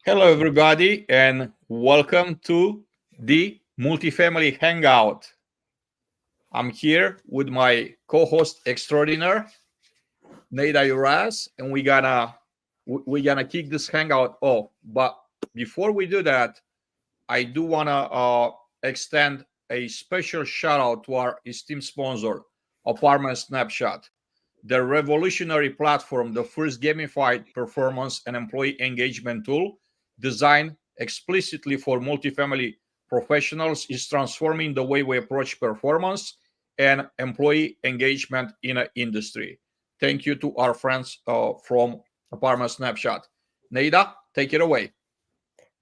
Hello, everybody, and welcome to the Multifamily Hangout. I'm here with my co-host extraordinaire, Neda Uras, and we're gonna kick this hangout off. But before we do that, I do wanna extend a special shout out to our esteemed sponsor, Apartment Snapshot, the revolutionary platform, the first gamified performance and employee engagement tool designed explicitly for multifamily professionals, is transforming the way we approach performance and employee engagement in an industry. Thank you to our friends from Apartment Snapshot. Neida, take it away.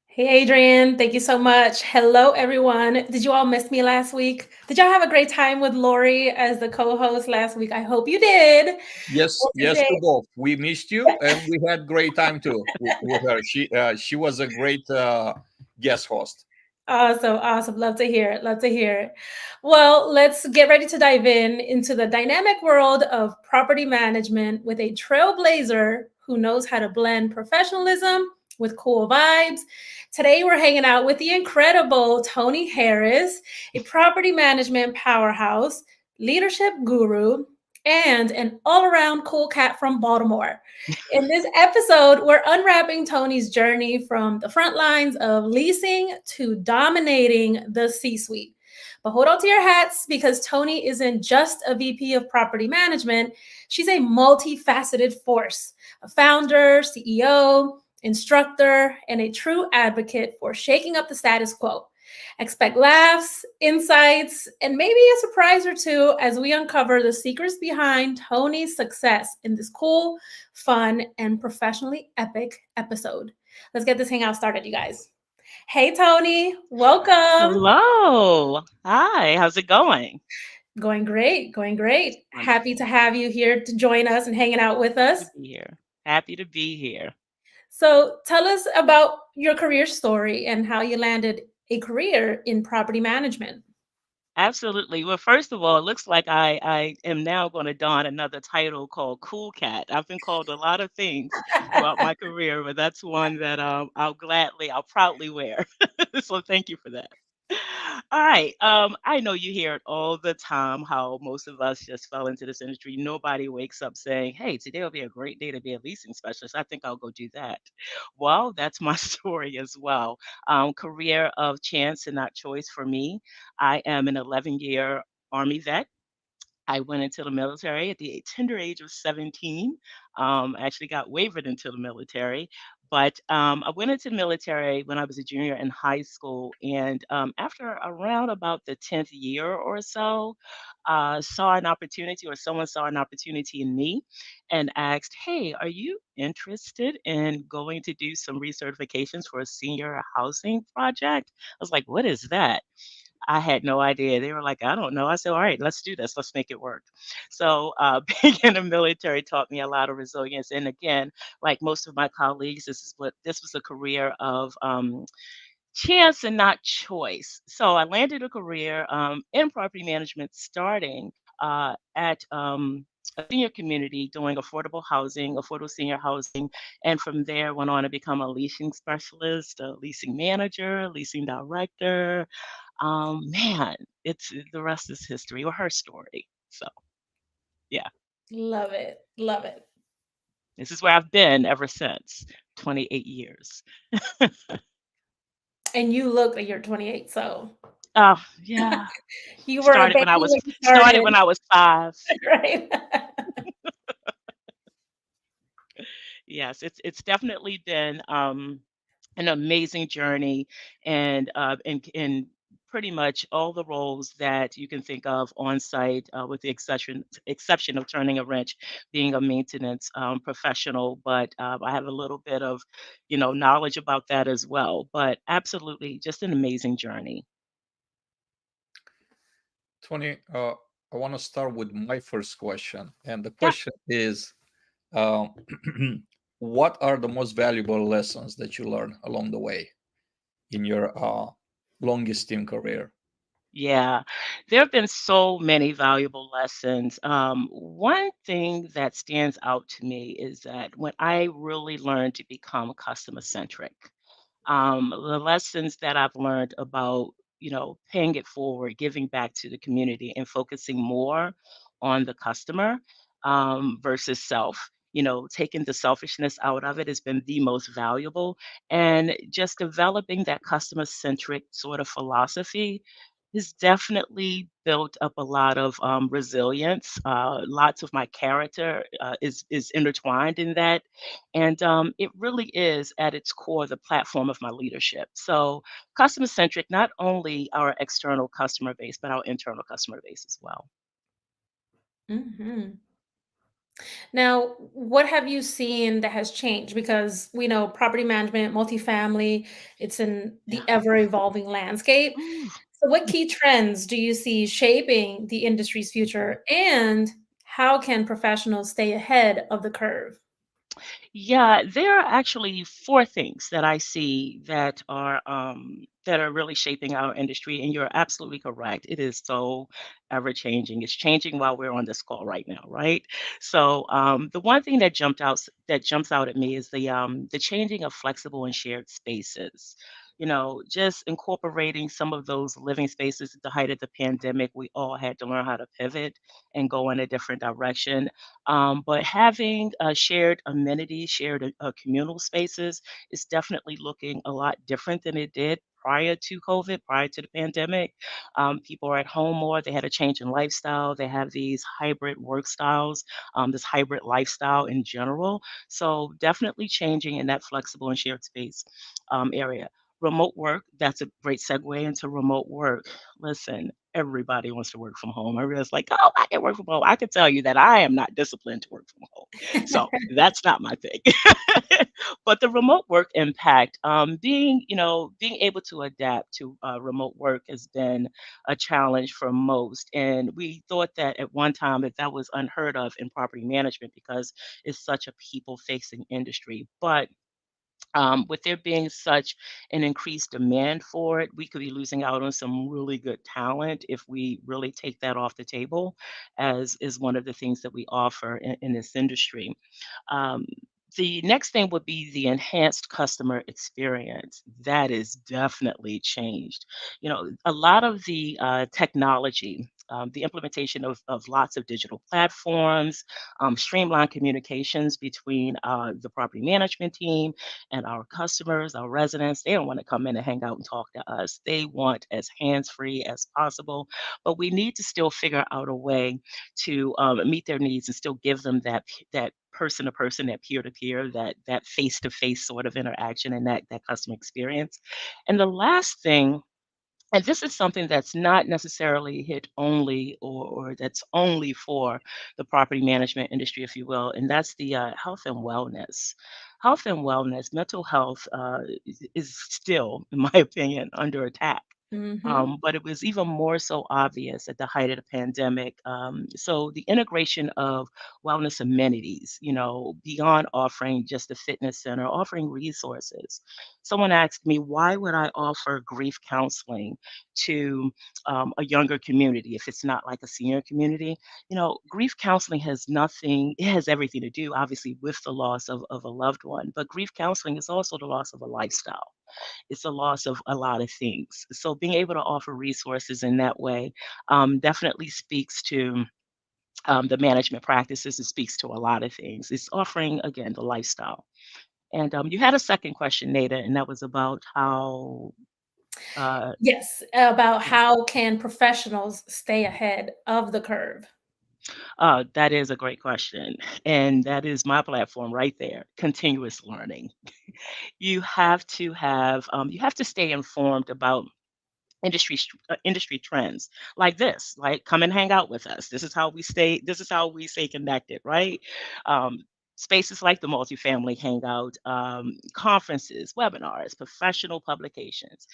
Hey, Adrian. Thank you so much. Hello, everyone. Did you all miss me last week? Did y'all have a great time with Lori as the co host last week? I hope you did. Yes, Well, yes to today, both. We missed you, and we had great time too with her. She was a great guest host. awesome, awesome. Love to hear it. Love to hear it. Well, let's get ready to dive into the dynamic world of property management with a trailblazer who knows how to blend professionalism with cool vibes. Today, we're hanging out with the incredible Tony Harris, a property management powerhouse, leadership guru, and an all around cool cat from Baltimore. In this episode, we're unwrapping Tony's journey from the front lines of leasing to dominating the C suite. But hold on to your hats because Tony isn't just a VP of property management, she's a multifaceted force, a founder, CEO, instructor, and a true advocate for shaking up the status quo. Expect laughs, insights, and maybe a surprise or two as we uncover the secrets behind Tony's success in this cool, fun, and professionally epic episode. Let's get this hangout started, you guys. Hey, Tony, welcome. Hello. Hi, how's it going? Going great, going great. Happy to Wonderful. have you here to join us and hanging out with Happy us. to be here. Happy to be here. So, tell us about your career story and how you landed a career in property management. Absolutely. Well, first of all, it looks like I am now going to don another title called Cool Cat. I've been called a lot of things throughout my career, but that's one that I'll proudly wear. So thank you for that. All right. I know you hear it all the time how most of us just fell into this industry. Nobody wakes up saying, "Hey, today will be a great day to be a leasing specialist. I think I'll go do that." Well, that's my story as well. Career of chance and not choice for me. I am an 11-year Army vet. I went into the military at the tender age of 17. I actually got wavered into the military, but I went into the military when I was a junior in high school. And after around about the 10th year or so, saw an opportunity, or someone saw an opportunity in me and asked, "Hey, are you interested in going to do some recertifications for a senior housing project?" I was like, "What is that?" I had no idea. They were like, "I don't know." I said, "All right, let's do this. Let's make it work." So, being in the military taught me a lot of resilience. And again, like most of my colleagues, this was a career of chance and not choice. So I landed a career in property management, starting at a senior community doing affordable senior housing, and from there went on to become a leasing specialist, a leasing manager, leasing director. Man, it's the rest is history, or her story. So yeah, Love it. Love it. this is where I've been ever since. 28 years. And you look like you're 28, so Oh yeah, you were a started when I baby was when you started started, when I was 5. right? Yes, it's definitely been an amazing journey, and in pretty much all the roles that you can think of on site, with the exception of turning a wrench, being a maintenance professional. But I have a little bit of, knowledge about that as well. But absolutely, just an amazing journey. Tony, I want to start with my first question, and the Yeah. question is, uh, what are the most valuable lessons that you learned along the way in your longest team career? Yeah, there have been so many valuable lessons. One thing that stands out to me is that when I really learned to become customer centric. The lessons that I've learned about, paying it forward, giving back to the community, and focusing more on the customer versus self. Taking the selfishness out of it has been the most valuable. And just developing that customer centric sort of philosophy has definitely built up a lot of resilience. Lots of my character is intertwined in that, and it really is at its core the platform of my leadership. So, customer centric, not only our external customer base, but our internal customer base as well. Hmm. Now, what have you seen that has changed? Because we know property management, multifamily, it's in Yeah. the ever evolving landscape. Ooh. So, what key trends do you see shaping the industry's future, and how can professionals stay ahead of the curve? Yeah, there are actually four things that I see that are really shaping our industry, and you're absolutely correct. It is so ever changing. It's changing while we're on this call right now, right? So the one thing that jumps out at me is the changing of flexible and shared spaces. Just incorporating some of those living spaces at the height of the pandemic, we all had to learn how to pivot and go in a different direction, but having shared amenities, shared communal spaces is definitely looking a lot different than it did prior to COVID, prior to the pandemic. People are at home more. They had a change in lifestyle. They have these hybrid work styles, this hybrid lifestyle in general. So definitely changing in that flexible and shared space area. Remote work, that's a great segue into remote work. Listen, everybody wants to work from home. Everyone's like, "Oh, I can work from home." I can tell you that I am not disciplined to work from home. So that's not my thing. But the remote work impact, being able to adapt to remote work has been a challenge for most. And we thought that at one time that was unheard of in property management because it's such a people-facing industry. But with there being such an increased demand for it, we could be losing out on some really good talent if we really take that off the table, as is one of the things that we offer in this industry. Um, the next thing would be the enhanced customer experience. That is definitely changed. A lot of the technology, the implementation of lots of digital platforms, streamlined communications between the property management team and our customers, our residents. They don't want to come in and hang out and talk to us. They want as hands free as possible. But we need to still figure out a way to meet their needs and still give them that person to person, that peer to peer, that face to face sort of interaction and that customer experience. And the last thing, and this is something that's not necessarily hit only or that's only for the property management industry, if you will, and that's the health and wellness. Health and wellness, mental health is still, in my opinion, under attack. Hmm. But it was even more so obvious at the height of the pandemic. So the integration of wellness amenities, beyond offering just a fitness center, offering resources. Someone asked me, why would I offer grief counseling to a younger community if it's not like a senior community? Grief counseling has nothing, it has everything to do, obviously, with the loss of a loved one, but grief counseling is also the loss of a lifestyle. It's a loss of a lot of things. So being able to offer resources in that way definitely speaks to the management practices. It speaks to a lot of things. It's offering, again, the lifestyle. And you had a second question, Nada, and that was about how. Uh, Yes, about how can professionals stay ahead of the curve? that is a great question. And that is my platform right there, continuous learning. You have to stay informed about industry trends like this, like come and hang out with us. This is how we stay connected, right? um, Spaces like the multifamily hangout, conferences, webinars, professional publications,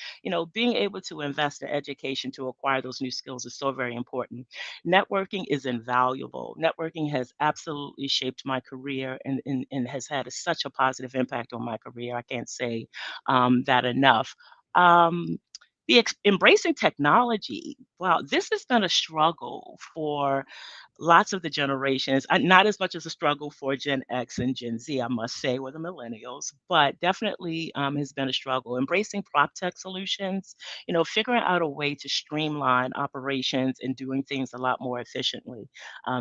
being able to invest in education to acquire those new skills is so very important. Networking is invaluable. Networking has absolutely shaped my career and has had such a positive impact on my career. I can't say that enough. um, embracing technology. Wow, this has been a struggle for lots of the generations. Not as much as a struggle for Gen X and Gen Z, I must say, or the millennials, but definitely has been a struggle. Embracing prop tech solutions, figuring out a way to streamline operations and doing things a lot more efficiently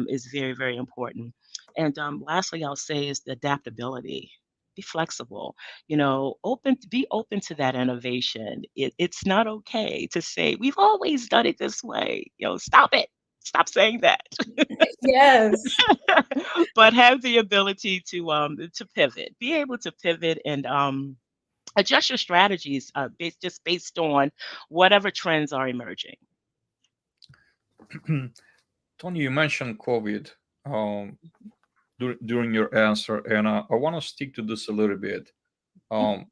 is very, very important. And lastly, I'll say is the adaptability. Be flexible, be open to that innovation. It's not okay to say we've always done it this way. Stop it. Stop saying that. Yes. But have the ability to pivot, be able to pivot and adjust your strategies just based on whatever trends are emerging. Tony, you mentioned COVID um, during your answer, and I want to stick to this a little bit. Um,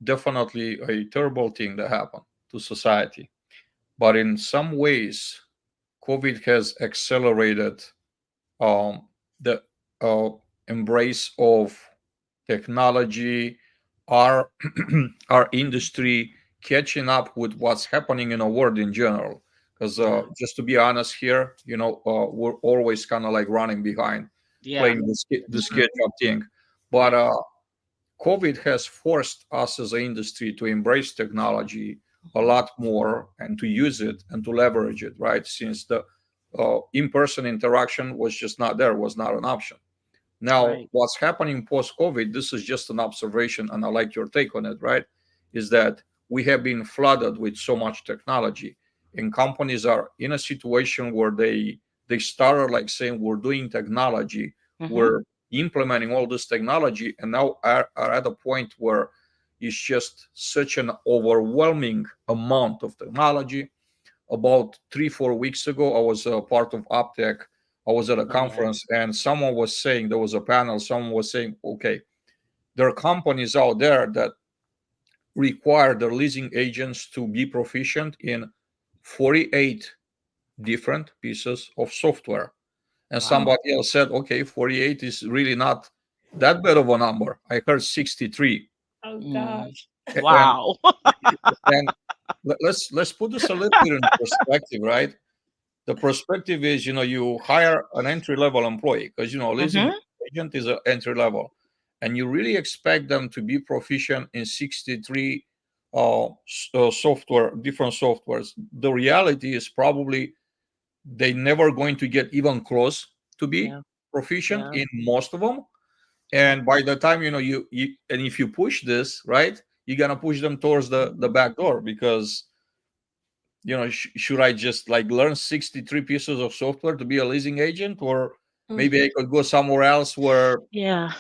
Definitely a terrible thing that happened to society, but in some ways, COVID has accelerated the uh, embrace of technology, our our industry catching up with what's happening in the world in general. Because Yeah. just to be honest here, we're always kind of like running behind, Yeah. playing this True. catch up thing. But Yeah. COVID has forced us as an industry to embrace technology a Mhm. lot more and to use it and to leverage it, right? Since the in-person interaction was just not there, was not an option. Now, Right. what's happening post COVID, this is just an observation, and I like your take on it, right? Is that we have been flooded with so much technology, and companies are in a situation where they started like saying, we're doing technology, Hmm. we're implementing all this technology, and now are at a point where it's just such an overwhelming amount of technology. About 3 4 weeks ago, I was a part of optech. I was at a Oh yeah. conference, and someone was saying, there was a panel, someone was saying, okay, there are companies out there that require their leasing agents to be proficient in 48 different pieces of software. And Wow. somebody else said, okay, 48 is really not that bad of a number. I heard 63. Oh Mm. gosh. And Wow. and let's put this a little bit in perspective, right? The perspective is, you hire an entry level employee because, leasing Hmm. agent is an entry level, and you really expect them to be proficient in 63 software, different softwares. The reality is probably they never going to get even close to be Yeah. proficient Yeah. in most of them. Yeah. And by the time, you and if you push this right, you're gonna push them towards the back door because should I just like learn 63 pieces of software to be a leasing agent, or maybe I could go somewhere else where Yeah.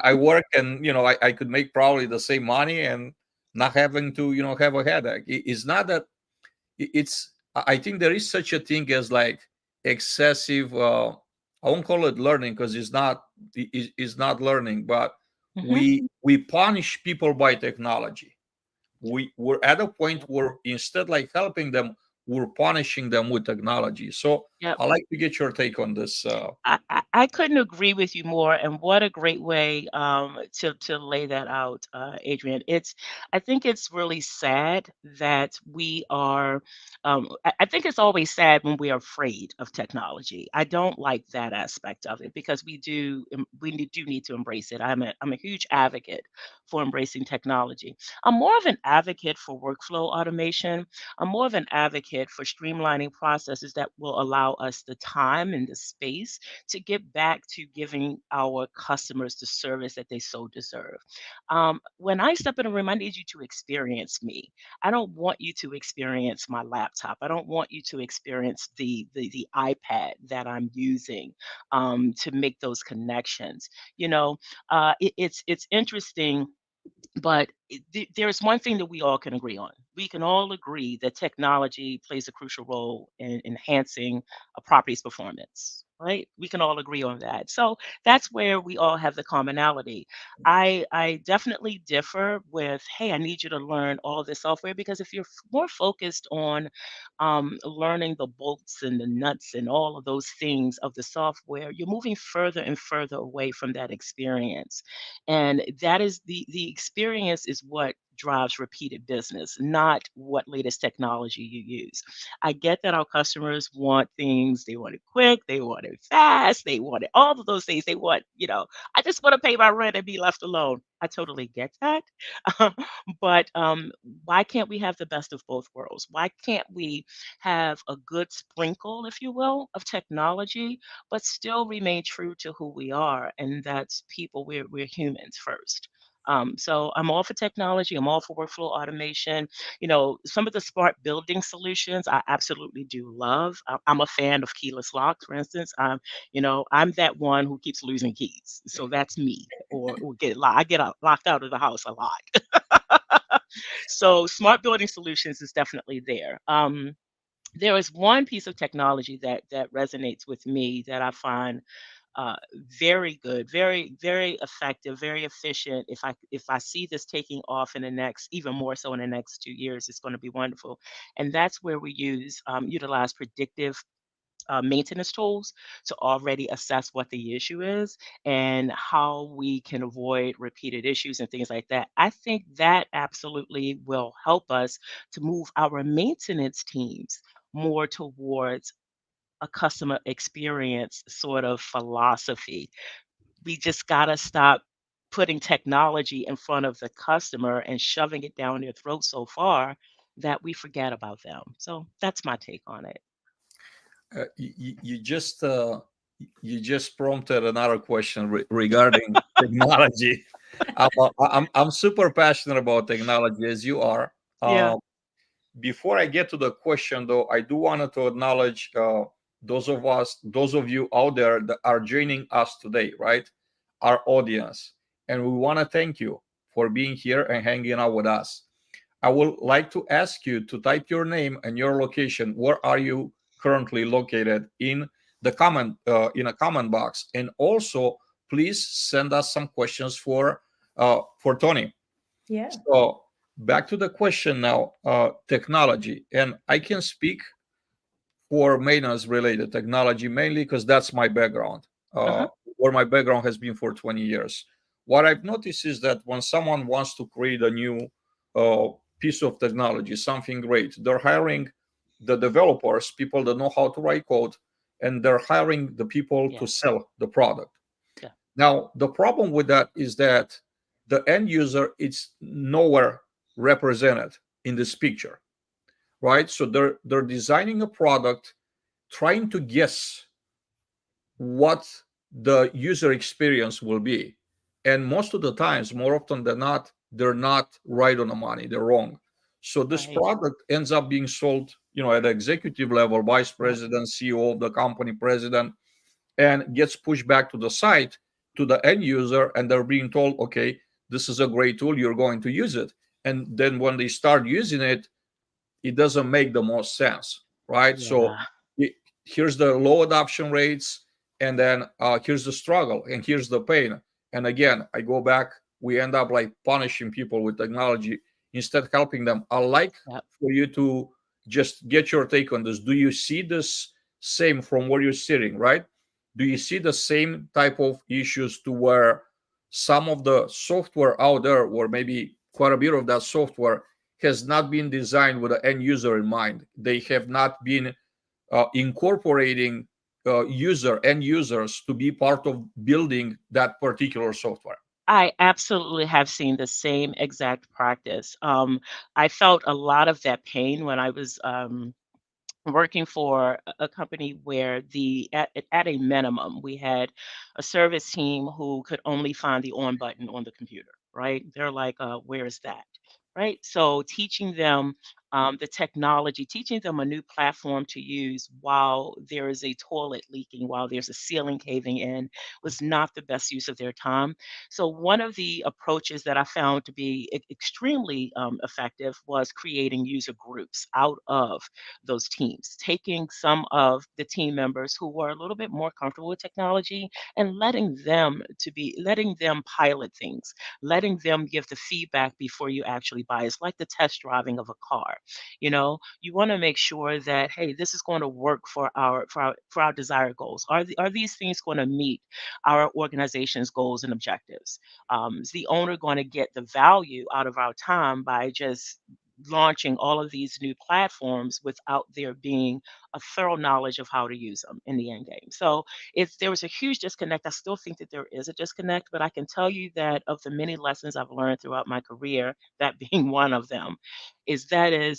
I work and I could make probably the same money and not having to have a headache. It's not that it's. I think there is such a thing as like excessive. I won't call it learning because it's not learning, but Hmm. we punish people by technology. We're at a point where instead like helping them, we're punishing them with technology. So Yep. I like to get your take on this. I couldn't agree with you more, and what a great way to lay that out, Adrian. I think it's really sad that we are. I think it's always sad when we are afraid of technology. I don't like that aspect of it because do need to embrace it. I'm a huge advocate for embracing technology. I'm more of an advocate for workflow automation. I'm more of an advocate for streamlining processes that will allow us the time and the space to get back to giving our customers the service that they so deserve. When I step in a room, I need you to experience me. I don't want you to experience my laptop. I don't want you to experience the iPad that I'm using to make those connections. It's interesting, but there's one thing that we all can agree on. We can all agree that technology plays a crucial role in enhancing a property's performance, right? We can all agree on that. So that's where we all have the commonality. I definitely differ with, hey, I need you to learn all this software because if you're more focused on learning the bolts and the nuts and all of those things of the software, you're moving further and further away from that experience, and that is the experience is what drives repeated business, not what latest technology you use. I get that our customers want things, they want it quick, they want it fast, they want it all of those things. They want, I just want to pay my rent and be left alone. I totally get that. But why can't we have the best of both worlds? Why can't we have a good sprinkle, if you will, of technology, but still remain true to who we are? And that's people, we're humans first. So I'm all for technology. I'm all for workflow automation. Some of the smart building solutions I absolutely do love. I'm a fan of keyless locks, for instance. I'm that one who keeps losing keys. So that's me. Or get locked. I get locked out of the house a lot. So smart building solutions is definitely there. There is one piece of technology that resonates with me that I find uh, very good, very very effective, very efficient. If I see this taking off in the next, even more so in the next 2 years, it's going to be wonderful. And that's where we utilize predictive maintenance tools to already assess what the issue is and how we can avoid repeated issues and things like that. I think that absolutely will help us to move our maintenance teams more towards a customer experience sort of philosophy. We just got to stop putting technology in front of the customer and shoving it down their throat so far that we forget about them. So that's my take on it. You just prompted another question regarding technology. I'm super passionate about technology as you are. Yeah. Before I get to the question, though, I do want to acknowledge those of you out there that are joining us today, right? Our audience, and we want to thank you for being here and hanging out with us. I would like to ask you to type your name and your location. Where are you currently located in the comment in a comment box, and also please send us some questions for Tony. Yeah. So back to the question now, technology, and I can speak for maintenance related technology mainly because that's my background, uh, Uh-huh. where my background has been for 20 years. What I've noticed is that when someone wants to create a new uh, piece of technology, something great, they're hiring the developers, people that know how to write code, and they're hiring the people Yeah. to sell the product. Yeah. Now, the problem with that is that the end user is nowhere represented in this picture, right? So they're designing a product, trying to guess what the user experience will be. And most of the times, more often than not, they're not right on the money, they're wrong. So this Right. product ends up being sold, at the executive level, vice Yep. president, CEO of the company, president, and gets pushed back to the site to the end user, and they're being told, okay, this is a great tool, you're going to use it. And then when they start using it, it doesn't make the most sense, right? So Yeah. it, here's the low adoption rates, and then here's the struggle, and here's the pain. And again, I go back, we end up like punishing people with technology instead of helping them. I like Yep. for you to just get your take on this. Do you see this same from where you're sitting, right? Do you see the same type of issues to where some of the software out there, or maybe quite a bit of that software, has not been designed with the end user in mind? They have not been incorporating end users to be part of building that particular software. I absolutely have seen the same exact practice. I felt a lot of that pain when I was working for a company where at a minimum we had a service team who could only find the on button on the computer. Right? They're like, "Where's that?" Right? So teaching them the technology, teaching them a new platform to use while there is a toilet leaking, while there's a ceiling caving in, was not the best use of their time. So one of the approaches that I found to be extremely effective was creating user groups out of those teams, taking some of the team members who were a little bit more comfortable with technology and letting them pilot things, letting them give the feedback before you actually buy. It's like the test driving of a car. You want to make sure that, hey, this is going to work for our desired goals. Are these things going to meet our organization's goals and objectives? Is the owner going to get the value out of our time by just launching all of these new platforms without there being a thorough knowledge of how to use them in the end game? So if there was a huge disconnect, I still think that there is a disconnect, but I can tell you that of the many lessons I've learned throughout my career, that being one of them, is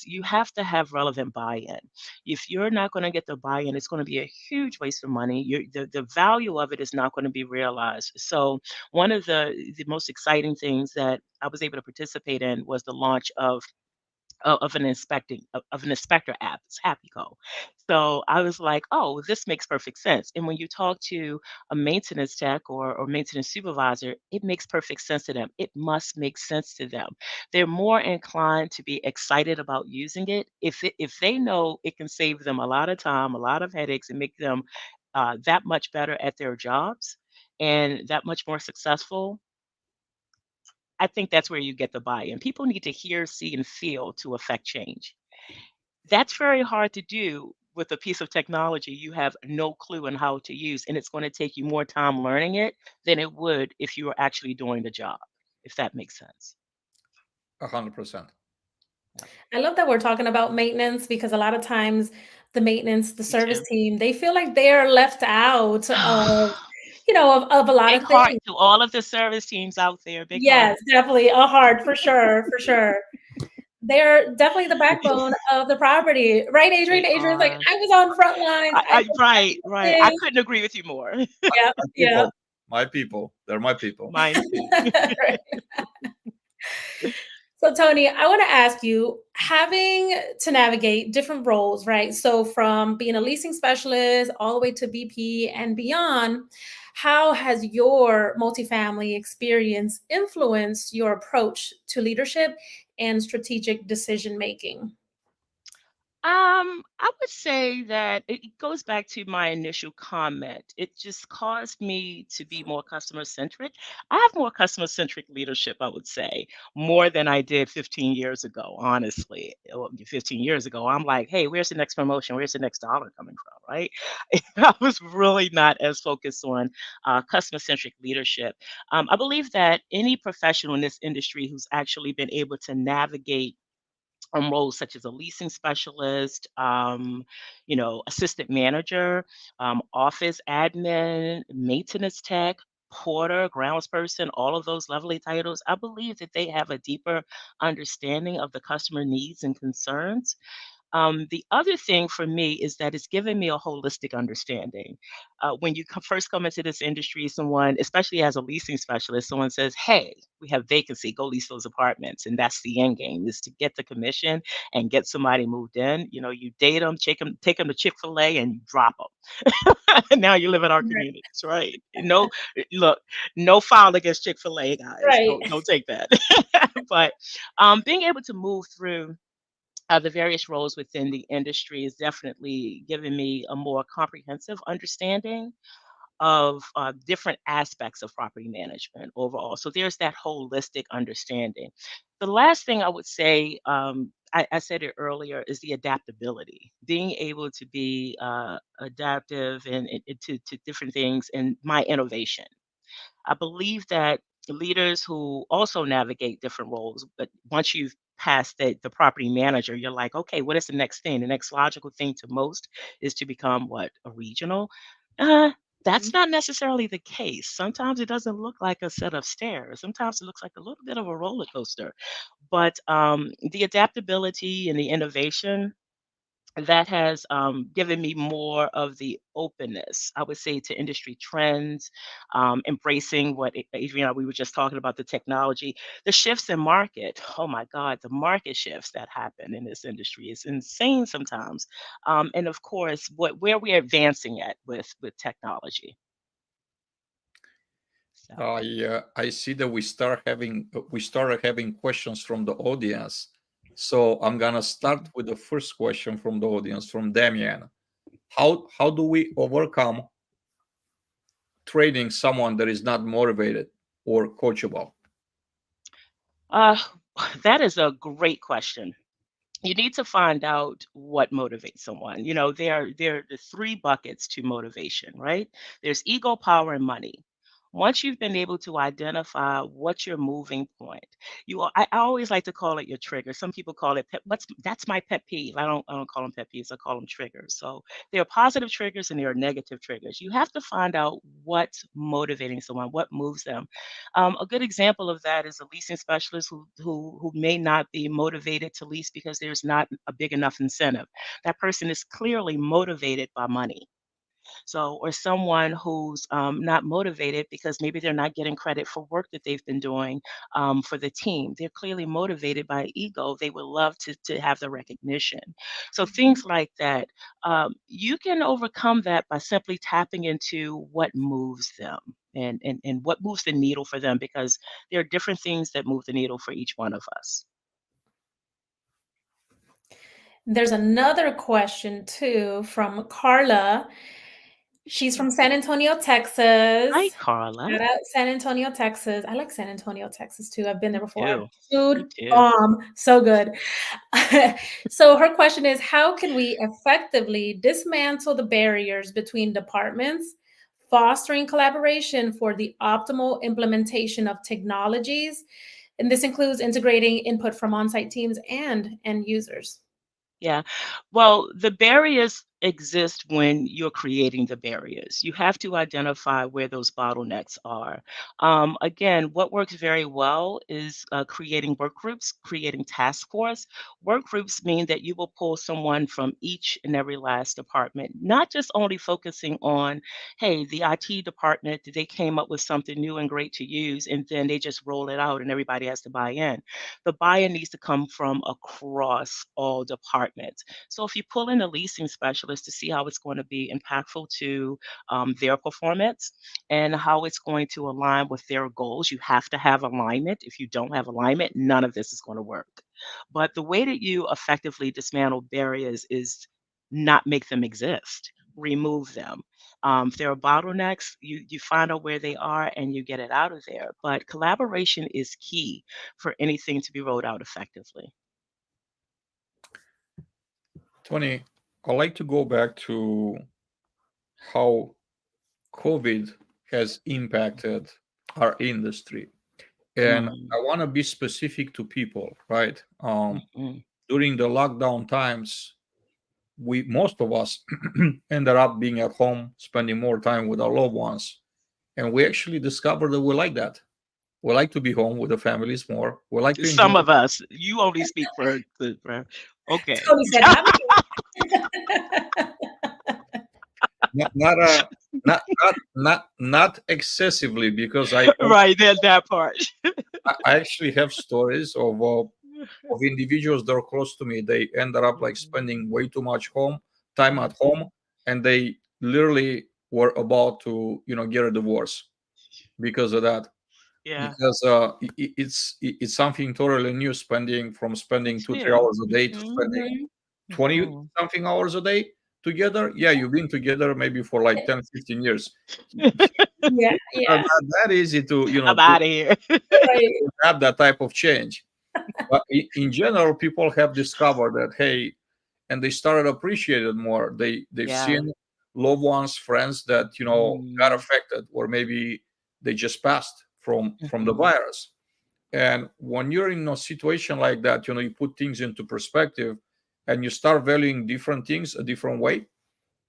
you have to have relevant buy-in. If you're not going to get the buy-in, it's going to be a huge waste of money. The value of it is not going to be realized. So one of the most exciting things that I was able to participate in was the launch of an inspector app. It's HappyCo. So I was like, oh, this makes perfect sense. And when you talk to a maintenance tech or maintenance supervisor, it makes perfect sense to them. It must make sense to them. They're more inclined to be excited about using it if they know it can save them a lot of time, a lot of headaches, and make them that much better at their jobs and that much more successful. I think that's where you get the buy-in. People need to hear, see, and feel to affect change. That's very hard to do with a piece of technology you have no clue on how to use, and it's going to take you more time learning it than it would if you were actually doing the job, if that makes sense. 100%. Yeah, I love that we're talking about maintenance because a lot of times the maintenance, the me service too. team, they feel like they're left out of, of a lot Big of heart things. to all of the service teams out there. Big heart. Yes, definitely a heart for sure, for sure. They're definitely the backbone of the property, right, Adrian? They Adrian's like, are. I was on front lines. I did Right, right. I everything. couldn't agree with you more. Yep, My yep. people, my people, they're my people. Mine too. Right. So, Tony, I want to ask you, having to navigate different roles, right? So, from being a leasing specialist all the way to VP and beyond, how has your multifamily experience influenced your approach to leadership and strategic decision making? I would say that it goes back to my initial comment. It just caused me to be more customer centric. I have more customer centric leadership, I would say, more than I did 15 years ago, honestly. 15 years ago, I'm like, hey, where's the next promotion? Where's the next dollar coming from? Right? I was really not as focused on customer centric leadership. I believe that any professional in this industry who's actually been able to navigate roles such as a leasing specialist, assistant manager, office admin, maintenance tech, porter, groundsperson, all of those lovely titles. I believe that they have a deeper understanding of the customer needs and concerns. The other thing for me is that it's given me a holistic understanding. When you first come into this industry, someone, especially as a leasing specialist, someone says, "Hey, we have vacancy. Go lease those apartments," and that's the end game: is to get the commission and get somebody moved in. You date them, take them to Chick-fil-A, and drop them. And now you live in our Right. communities, right? No, look, no foul against Chick-fil-A, guys. Right. Don't take that. But being able to move through the various roles within the industry is definitely given me a more comprehensive understanding of different aspects of property management overall. So there's that holistic understanding. The last thing I would say, I said it earlier, is the adaptability, being able to be adaptive and to different things and my innovation. I believe that leaders who also navigate different roles, but once you've passed the property manager, you're like, okay, what is the next thing? The next logical thing to most is to become what? A regional? Uh, that's not necessarily the case. Sometimes it doesn't look like a set of stairs. Sometimes it looks like a little bit of a roller coaster. But the adaptability and the innovation that has given me more of the openness, I would say, to industry trends, embracing what Adriana, we were just talking about, the technology, the shifts in market. Oh my God, the market shifts that happen in this industry is insane sometimes. And of course, where we're advancing at with technology. So, I see that we started having questions from the audience. So I'm gonna start with the first question from the audience from Damien. How do we overcome training someone that is not motivated or coachable? uh, that is a great question. you need to find out what motivates someone. There are the three buckets to motivation, right? There's ego, power, and money. Once you've been able to identify what's your moving point, I always like to call it your trigger. Some people call it that's my pet peeve. I don't call them pet peeves. I call them triggers. So there are positive triggers and there are negative triggers. You have to find out what's motivating someone, what moves them. A good example of that is a leasing specialist who may not be motivated to lease because there's not a big enough incentive. That person is clearly motivated by money. So, or someone who's not motivated because maybe they're not getting credit for work that they've been doing for the team. They're clearly motivated by ego. They would love to have the recognition. So, things like that, you can overcome that by simply tapping into what moves them. And what moves the needle for them, because there are different things that move the needle for each one of us. There's another question too from Carla. She's from San Antonio, Hi, Texas. Carla. Shout out San Antonio, Texas. I like San Antonio, Texas too. I've been there Me before. too. Me Food too. bomb, so good. So her question is, how can we effectively dismantle the barriers between departments, fostering collaboration for the optimal implementation of technologies? And this includes integrating input from on-site teams and end users. Yeah. Well, the barriers exist when you're creating the barriers. You have to identify where those bottlenecks are. Again, what works very well is creating work groups, creating task force. Work groups mean that you will pull someone from each and every last department, not just only focusing on, hey, the IT department, they came up with something new and great to use, and then they just roll it out and everybody has to buy in. The buy-in needs to come from across all departments. So if you pull in a leasing specialist to see how it's going to be impactful to their performance and how it's going to align with their goals, you have to have alignment. If you don't have alignment, none of this is going to work. But the way that you effectively dismantle barriers is not make them exist, remove them. If there are bottlenecks, you find out where they are and you get it out of there. But collaboration is key for anything to be rolled out effectively. Tony, I'd like to go back to how COVID has impacted our industry. And Mm, I want to be specific to people, right? mhm. During the lockdown times, most of us ended up being at home, spending more time with our loved ones. And we actually discovered that we like that. We like to be home with the families more. We like to enjoy Some of us, you only speak okay. Tony said, not me. not not not excessively, because Right, that part. I actually have stories of individuals that are close to me. They ended up like Mhm, spending way too much time at mhm. home, and they literally were about to get a divorce because of that. Yeah, Because it's something totally new, spending it's 2-3 new. hours a day to Mhm, spending Mhm. 20 mhm. something hours a day together. Yeah, you've been together maybe for like 10-15 years. Yeah, It's yeah, not that easy to I'm to out of here. right. have that type of change. But in general, people have discovered that, hey, and they started appreciating more. They've Yeah. seen loved ones, friends that got Mhm, affected, or maybe they just passed from the mhm. virus. And when you're in a situation like that, you put things into perspective, and you start valuing different things a different way.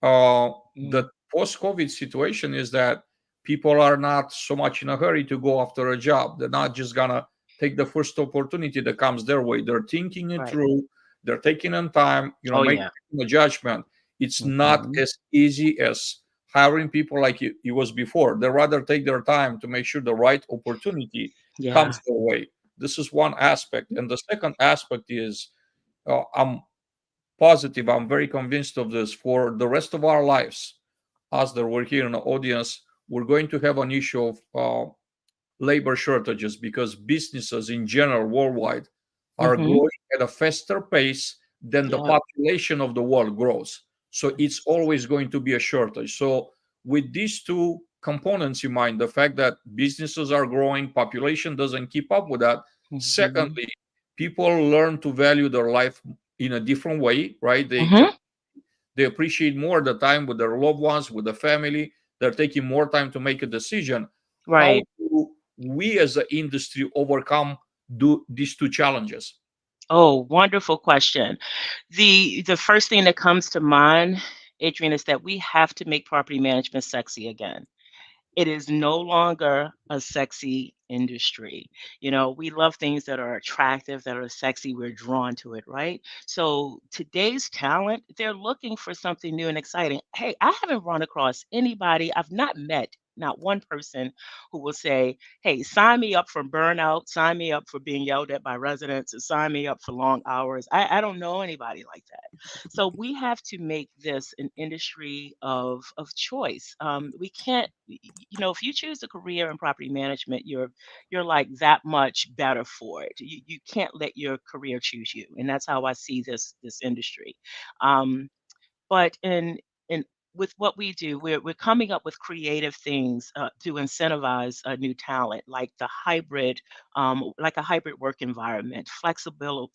The Mm, post-COVID situation is that people are not so much in a hurry to go after a job. They're not just gonna take the first opportunity that comes their way. They're thinking it right. through. They're taking on time, Oh, making yeah. a judgment. It's not Mhm. as easy as hiring people like it was before. They rather take their time to make sure the right opportunity comes Yeah. their way. This is one aspect, and the second aspect is, I'm positive, I'm very convinced of this. For the rest of our lives, us that were here in the audience, we're going to have an issue of labor shortages, because businesses in general worldwide are Mhm. growing at a faster pace than the Yep. population of the world grows. So it's always going to be a shortage. So with these two components in mind, the fact that businesses are growing, population doesn't keep up with that. Mhm. Secondly, people learn to value their life in a different way, right? Hmm. They appreciate more the time with their loved ones, with the family. They're taking more time to make a decision. How Right. do we as an industry overcome these two challenges? Oh, wonderful question. The first thing that comes to mind, Adrian, is that we have to make property management sexy again. It is no longer a sexy industry. We love things that are attractive, that are sexy. We're drawn to it, right? So today's talent, they're looking for something new and exciting. Hey, I haven't run across anybody, I've not met not one person who will say, hey, sign me up for burnout, sign me up for being yelled at by residents, or sign me up for long hours. I don't know anybody like that. So we have to make this an industry of choice. We can't, if you choose a career in property management, you're like that much better for it. You can't let your career choose you, and that's how I see this industry. Um, but in with what we do, we're coming up with creative things to incentivize new talent, like a hybrid work environment, flexible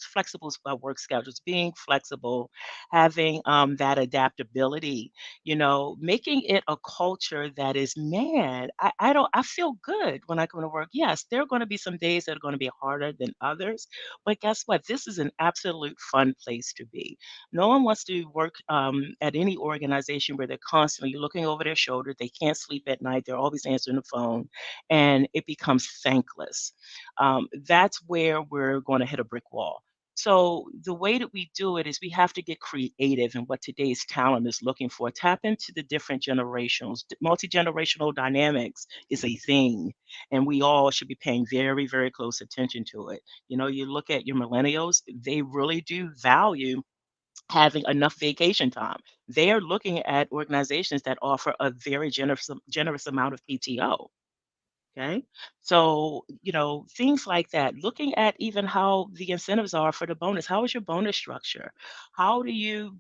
work schedules, being flexible, having that adaptability. Making it a culture that is, man, I feel good when I come to work. Yes, there are going to be some days that are going to be harder than others, but guess what? This is an absolute fun place to be. No one wants to work at any organization where they're constantly looking over their shoulder. They can't sleep at night. They're always answering the phone, and it becomes thankless. That's where we're going to hit a brick wall. So the way that we do it is we have to get creative in what today's talent is looking for. Tap into the different generations. Multi-generational dynamics is a thing, and we all should be paying very, very close attention to it. You look at your millennials, they really do value having enough vacation time. They are looking at organizations that offer a very generous amount of PTO. Okay. So, things like that, looking at even how the incentives are for the bonus. How is your bonus structure? How do you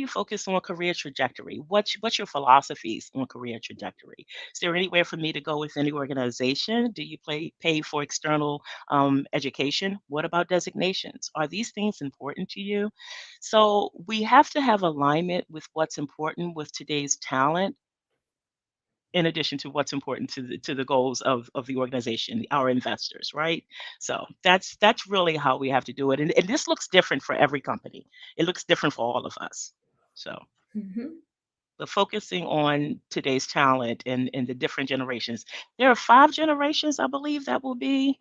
focus on career trajectory? What's your philosophies on career trajectory? Is there anywhere for me to go with any organization? Do you pay for external education? What about designations? Are these things important to you? So we have to have alignment with what's important with today's talent, in addition to what's important to the goals of the organization, our investors, right? So that's really how we have to do it, and this looks different for every company. It looks different for all of us. So, Mhm. but focusing on today's talent and the different generations, there are 5 generations, I believe, that will be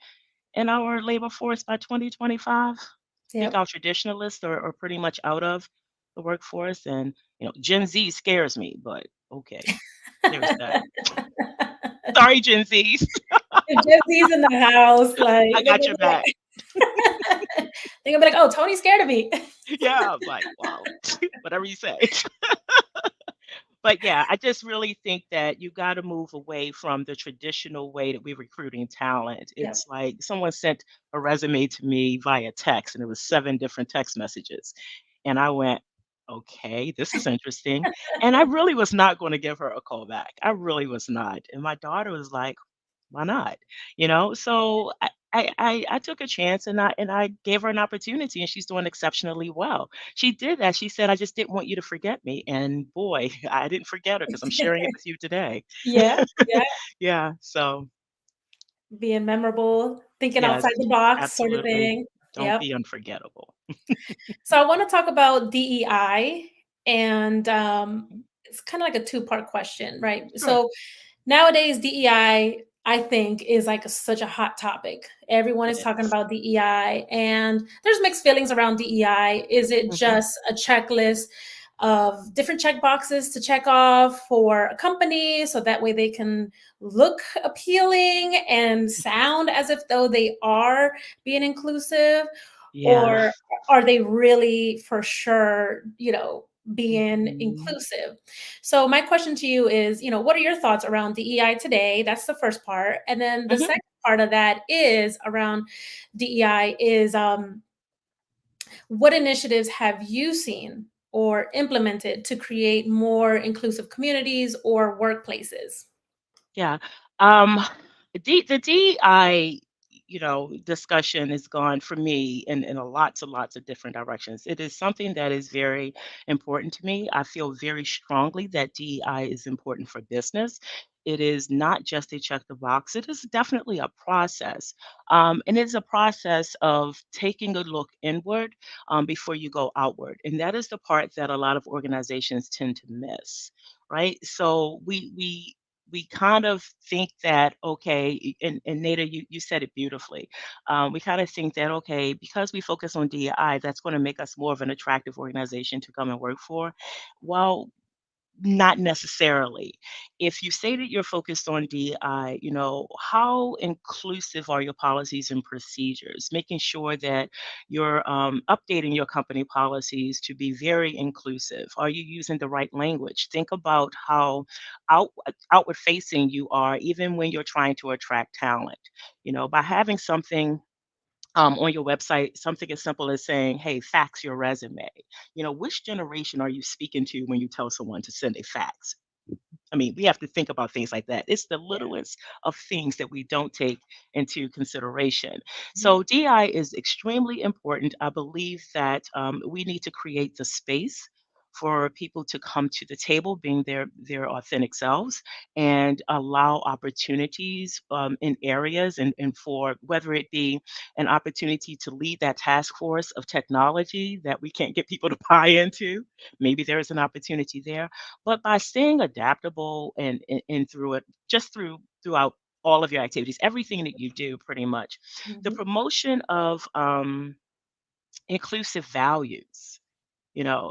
in our labor force by 2025. I think Yep. our traditionalists are pretty much out of the workforce, and Gen Z scares me, but okay, there's that. Sorry, Gen Zs. If Jesse's in the house, like I they're got gonna your be back. like, they're gonna be like, "Oh, Tony's scared of me." Yeah, I'm like, wow, whatever you say. But yeah, I just really think that you got to move away from the traditional way that we're recruiting talent. Yep. It's like someone sent a resume to me via text, and it was 7 different text messages. And I went, okay, this is interesting. And I really was not going to give her a call back. I really was not. And my daughter was like, why not? So I took a chance, and I gave her an opportunity, and she's doing exceptionally well. She did that. She said, I just didn't want you to forget me. And boy, I didn't forget her because I'm sharing it with you today. Yeah, yeah, Yeah. So being memorable, thinking yes, outside the box sort of absolutely. thing. Don't Yep. be unforgettable. So I wanna talk about DEI, and, it's kinda like a two-part question, right? Sure. So nowadays, DEI, I think, is like such a hot topic. Everyone It is talking is. about DEI, and there's mixed feelings around DEI. Is it Hmm. just a checklist of different check boxes to check off for a company so that way they can look appealing and sound as if though they are being inclusive? Yeah. Or are they really for sure, being Hmm. inclusive? So my question to you is, what are your thoughts around DEI today? That's the first part. And then the Hmm. second part of that is around DEI is what initiatives have you seen or implemented to create more inclusive communities or workplaces? Yeah. Um, the DEI. discussion has gone for me in a lots and lots of different directions. It is something that is very important to me. I feel very strongly that DEI is important for business. It is not just a check the box. It is definitely a process. And it's a process of taking a look inward before you go outward. And that is the part that a lot of organizations tend to miss, right? So we kind of think that okay, and Nada, you said it beautifully. We kind of think that okay, because we focus on DEI, that's going to make us more of an attractive organization to come and work for. Well, not necessarily. If you say that you're focused on DEI, how inclusive are your policies and procedures? Making sure that you're updating your company policies to be very inclusive. Are you using the right language? Think about how out, outward facing you are, even when you're trying to attract talent. By having something on your website, something as simple as saying, "Hey, fax your resume." Which generation are you speaking to when you tell someone to send a fax? I mean, we have to think about things like that. It's the Yeah. littlest of things that we don't take into consideration. Mhm. So, DI is extremely important. I believe that we need to create the space for people to come to the table being their authentic selves and allow opportunities in areas and for whether it be an opportunity to lead that task force of technology that we can't get people to buy into, maybe there is an opportunity there, but by staying adaptable and through it, just throughout all of your activities, everything that you do pretty much, the Mhm. promotion of inclusive values.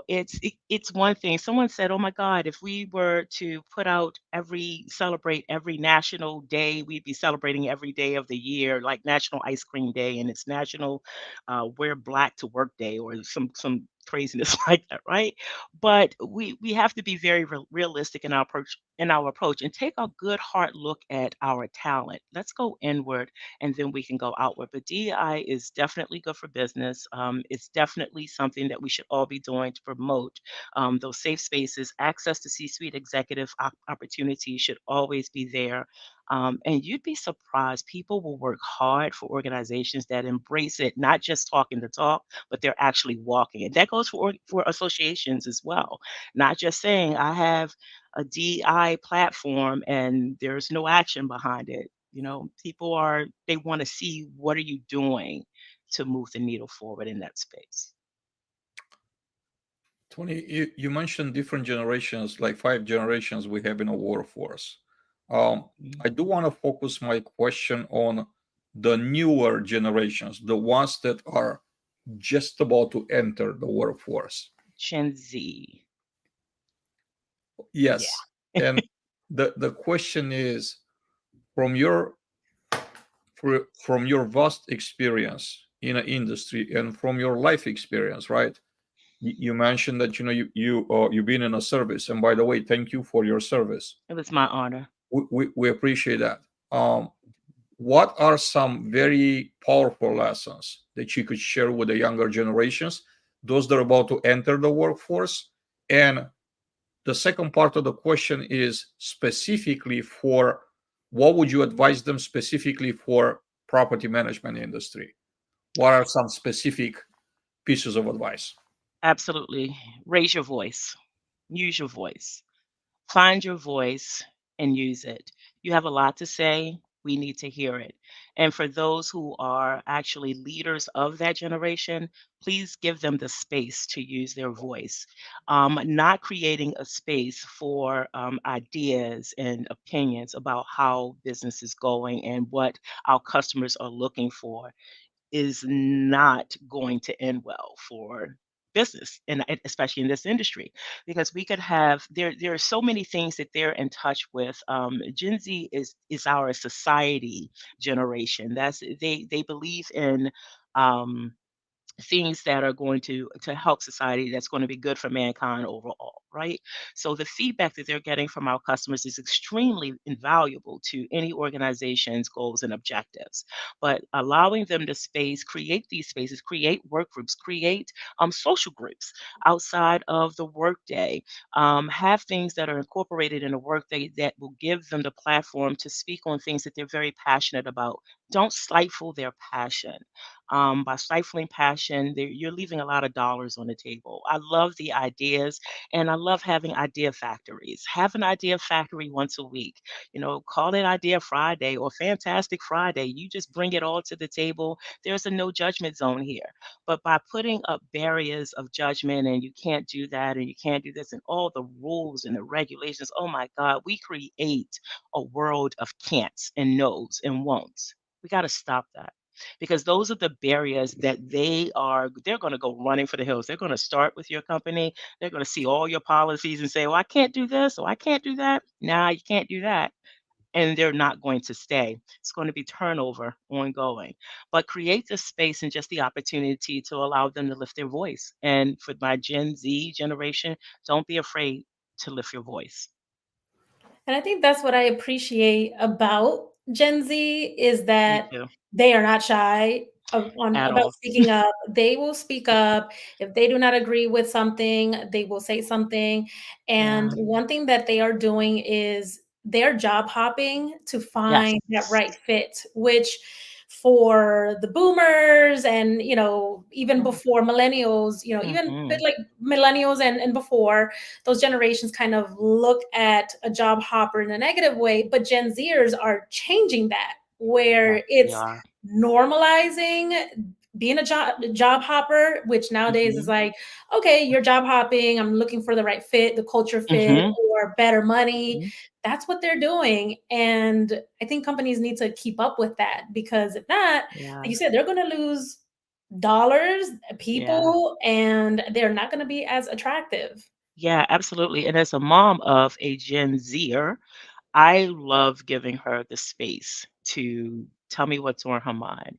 It's one thing. Someone said, "Oh my God, if we were to celebrate every national day, we'd be celebrating every day of the year, like National Ice Cream Day, and it's National Wear Black to Work Day, or some craziness like that, right?" But we have to be very realistic in our approach and take a good hard look at our talent. Let's go inward and then we can go outward. But DEI is definitely good for business. It's definitely something that we should all be doing to promote those safe spaces. Access to C-suite executive opportunities should always be there. And you'd be surprised. People will work hard for organizations that embrace it, not just talking the talk, but they're actually walking it. That goes for associations as well. Not just saying, I have a DI platform and there's no action behind it. They want to see what are you doing to move the needle forward in that space. Tony, you mentioned different generations, like 5 generations we have in a workforce. Mhm. I do want to focus my question on the newer generations, the ones that are just about to enter the workforce. Gen Z. Yeah. Yes. And the question is, from your from your vast experience in an industry and from your life experience, right? You mentioned that you've been in a service, and by the way, thank you for your service. It was my honor. We appreciate that. What are some very powerful lessons that you could share with the younger generations, those that are about to enter the workforce? And the second part of the question is specifically for what would you advise them specifically for property management industry? What are some specific pieces of advice? Absolutely. Raise your voice. Use your voice. Find your voice and use it. You have a lot to say. We need to hear it. And for those who are actually leaders of that generation, please give them the space to use their voice. Not creating a space for ideas and opinions about how business is going and what our customers are looking for is not going to end well for business and especially in this industry because we could have there are so many things that they're in touch with. Gen Z is our society generation. That's they believe in um things that are going to help society, that's going to be good for mankind overall, right? So the feedback that they're getting from our customers is extremely invaluable to any organization's goals and objectives. But allowing them to create these spaces, create work groups, create social groups outside of the workday, have things that are incorporated in a workday that will give them the platform to speak on things that they're very passionate about. Don't stifle their passion. By stifling passion, you're leaving a lot of dollars on the table. I love the ideas, and I love having idea factories. Have an idea factory once a week. Call it Idea Friday or Fantastic Friday. You just bring it all to the table. There's a no judgment zone here. But by putting up barriers of judgment, and you can't do that, and you can't do this, and all the rules and the regulations, oh my God, we create a world of can'ts and no's and won'ts. We got to stop that, because those are the barriers that they're going to go running for the hills. They're going to start with your company. They're going to see all your policies and say, well, I can't do this, or I can't do that. Nah, you can't do that. And they're not going to stay. It's going to be turnover ongoing. But create the space and just the opportunity to allow them to lift their voice. And for my Gen Z generation, don't be afraid to lift your voice. And I think that's what I appreciate about Gen Z is Me that too. they are not shy At about all. speaking up. They will speak up. If they do not agree with something, they will say something. And Yeah. one thing that they are doing is they're job hopping to Yes. find that right fit, which for the boomers and even Yeah. before millennials, even a bit Hmm. like millennials and before, those generations kind of look at a job hopper in a negative way, but Gen Zers are changing that Yes, where they it's are. normalizing being a job hopper, which nowadays is Hmm. like, okay, you're job hopping. I'm looking for the right fit, the culture fit, Hmm. or better money. Hmm. That's what they're doing. And I think companies need to keep up with that because if not, like Yeah. you said, they're going to lose dollars, Yeah. people, and they're not going to be as attractive. Yeah, absolutely. And as a mom of a Gen Zer, I love giving her the space to tell me what's on her mind.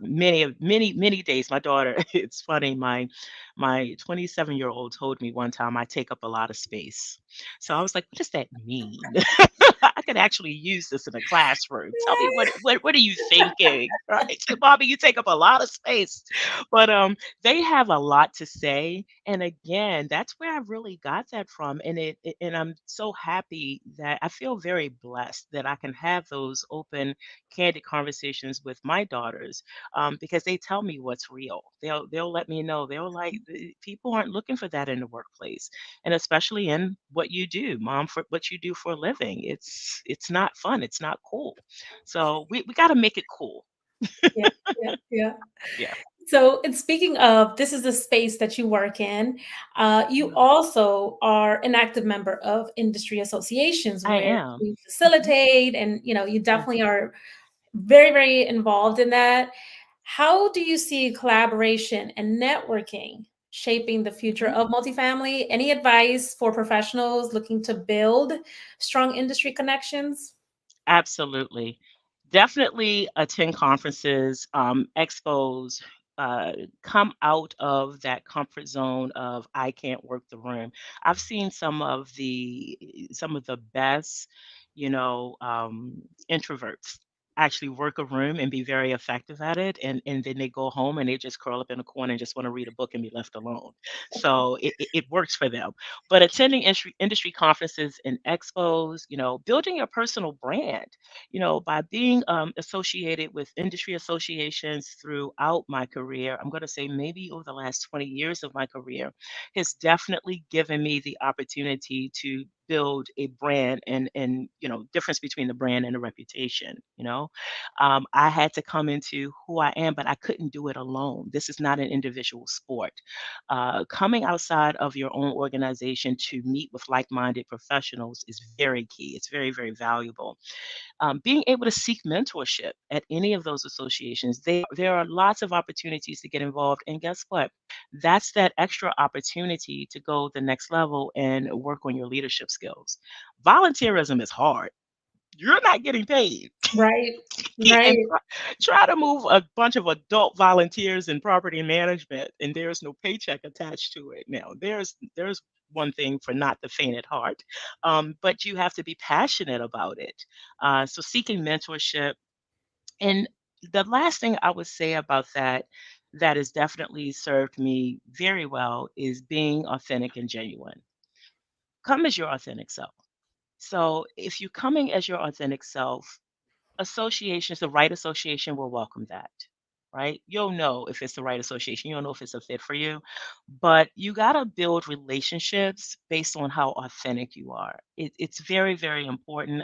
Many days, my daughter, it's funny, my 27-year-old told me one time I take up a lot of space. So I was like, what does that mean? I could actually use this in a classroom. Tell me what are you thinking? Right? Bobby, you take up a lot of space. But they have a lot to say. And again, that's where I really got that from. And I'm so happy that I feel very blessed that I can have those open, candid conversations with my daughters, because they tell me what's real. They'll let me know. They're like, People aren't looking for that in the workplace." And especially in what you do, mom, for what you do for a living. It's not fun. It's not cool. So we got to make it cool. Yeah, yeah, yeah. Yeah. So, and speaking of, this is the space that you work in. You Yeah. also are an active member of industry associations I where am. you Mhm. facilitate, and you Yeah. definitely are very, very involved in that. How do you see collaboration and networking shaping the future Mhm. of multifamily? Any advice for professionals looking to build strong industry connections? Absolutely. Definitely attend conferences, expos, uh, come out of that comfort zone of I can't work the room. I've seen some of the best, you know, um, introverts actually work a room and be very effective at it, and then they go home and they just curl up in a corner and just want to read a book and be left alone. So it works for them. But attending industry conferences and expos, building your personal brand, by being associated with industry associations throughout my career, I'm going to say maybe over the last 20 years of my career, has definitely given me the opportunity to build a brand, and difference between the brand and the reputation. I had to come into who I am, but I couldn't do it alone. This is not an individual sport. Coming outside of your own organization to meet with like-minded professionals is very key. It's very, very valuable. Being able to seek mentorship at any of those associations, there are lots of opportunities to get involved. And guess what? That's that extra opportunity to go the next level and work on your leadership skills. Volunteerism is hard. you're not getting paid. Right. And Right. try to move a bunch of adult volunteers in property management, and there's no paycheck attached to it. Now, there's one thing for not the faint at heart, but you have to be passionate about it. So seeking mentorship, and the last thing I would say about that that has definitely served me very well is being authentic and genuine. Come as your authentic self. So if you're coming as your authentic self, associations, the right association will welcome that, right? You'll know if it's the right association. You'll know if it's a fit for you. But you got to build relationships based on how authentic you are. It's very, very important.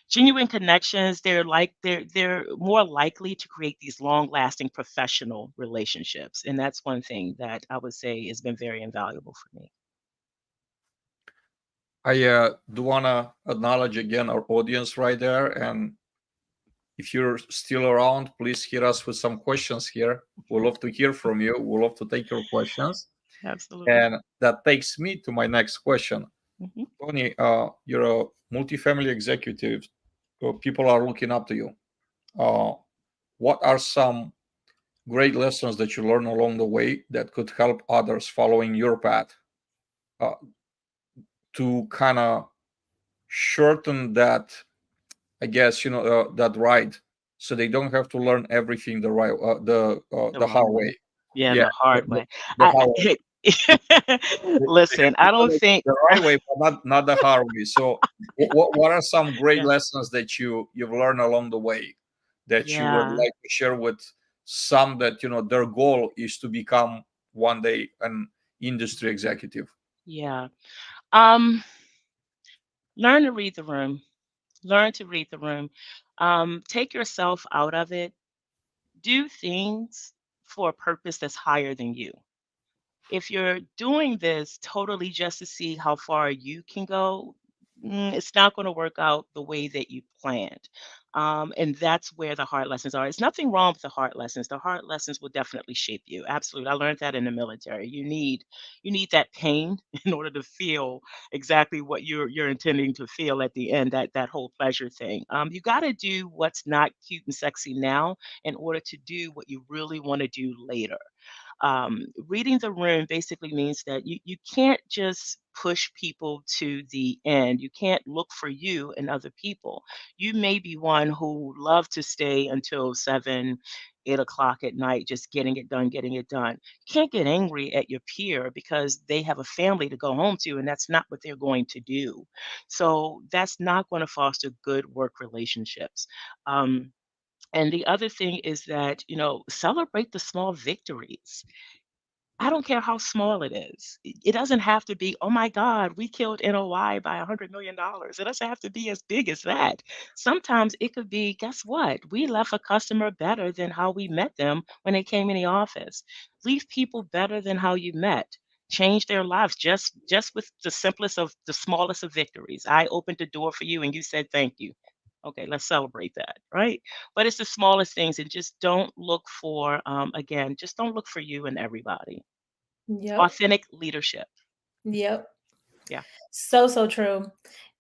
Genuine connections, they're more likely to create these long-lasting professional relationships, and that's one thing that I would say has been very invaluable for me. I do want to acknowledge again our audience right there. And if you're still around, please hit us with some questions here. We'd love to hear from you. We'd love to take your questions. Absolutely. And that takes me to my next question. Mhm. Tony, you're a multifamily executive. So people are looking up to you. Uh, what are some great lessons that you learn along the way that could help others following your path uh, to kind of shorten that, I guess, that ride, so they don't have to learn everything The the hard wrong way. way. Yeah, Yeah, the hard way. the I hard way. They listen, have I to learn don't it think the right way, but not the hard way. So, what are some great yeah, lessons that you've learned along the way that you would yeah, like to share with some that their goal is to become one day an industry executive? yeah. Um, learn to read the room. Learn to read the room. Take yourself out of it. Do things for a purpose that's higher than you. If you're doing this totally just to see how far you can go, it's not going to work out the way that you planned. And that's where the hard lessons are. It's nothing wrong with the hard lessons. The hard lessons will definitely shape you. Absolutely. I learned that in the military. You need that pain in order to feel exactly what you're intending to feel at the end, that whole pleasure thing. You got to do what's not cute and sexy now in order to do what you really want to do later. Reading the room basically means that you can't just push people to the end. You can't look for you in other people. You may be one who love to stay until 7, 8 o'clock at night, just getting it done, getting it done. You can't get angry at your peer because they have a family to go home to, and that's not what they're going to do. So that's not going to foster good work relationships. And the other thing is that, celebrate the small victories. I don't care how small it is. It doesn't have to be, "Oh my god, we killed NOI by $100 million." It doesn't have to be as big as that. Sometimes it could be, guess what? We left a customer better than how we met them when they came in the office. Leave people better than how you met. Change their lives just with the simplest of the smallest of victories. I opened the door for you and you said thank you. Okay, let's celebrate that, right? But it's the smallest things, and just don't look for, again, just don't look for you and everybody. Yep. Authentic leadership. Yep. Yeah. So, so true.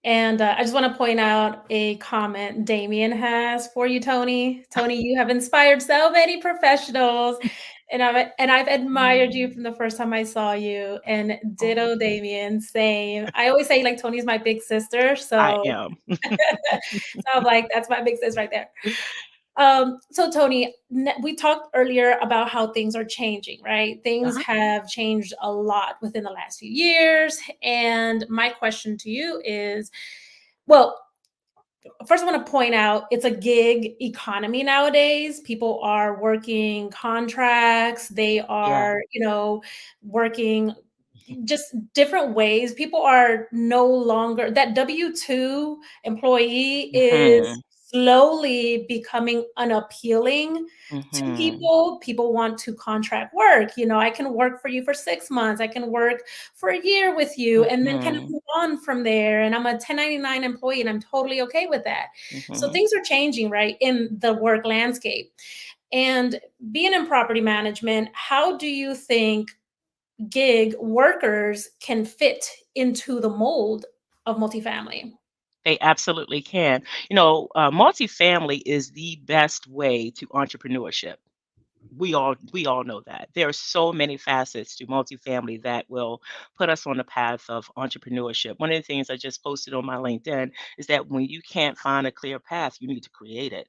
And I just want to point out a comment Damien has for you, Tony. Tony, you have inspired so many professionals, and I've admired you from the first time I saw you. And Oh, ditto, Damien, same. I always say like Tony's my big sister, I so am. so I'm like that's my big sis right there. So Tony, we talked earlier about how things are changing, right? Things Uh-huh. have changed a lot within the last few years. And my question to you is, well, first I want to point out it's a gig economy nowadays. People are working contracts, they Yeah. are, working just different ways. People are no longer that W-2 employee is Mhm. slowly becoming unappealing to Mhm. people. People want to contract work. I can work for you for 6 months. I can work for a year with you and then kind of Mhm. move on from there. And I'm a 1099 employee and I'm totally okay with that. So Mhm. things are changing, right, in the work landscape. And being in property management, how do you think gig workers can fit into the mold of multifamily? They absolutely can. Multifamily is the best way to entrepreneurship. We all know that. There are so many facets to multifamily that will put us on the path of entrepreneurship. One of the things I just posted on my LinkedIn is that when you can't find a clear path, you need to create it.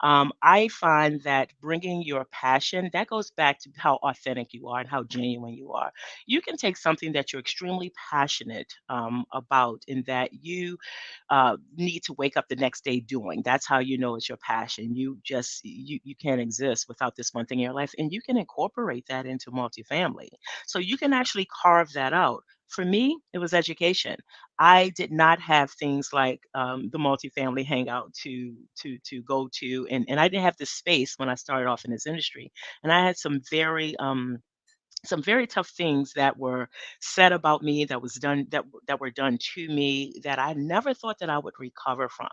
I find that bringing your passion, that goes back to how authentic you are and how genuine you are. You can take something that you're extremely passionate about and that you need to wake up the next day doing. That's how you know it's your passion. You can't exist without this one thing in your life, and you can incorporate that into multifamily. So you can actually carve that out. For me, it was education. I did not have things like the multifamily hangout to go to, and I didn't have the space when I started off in this industry. And I had some very tough things that were said about me, that was done that were done to me that I never thought that I would recover from.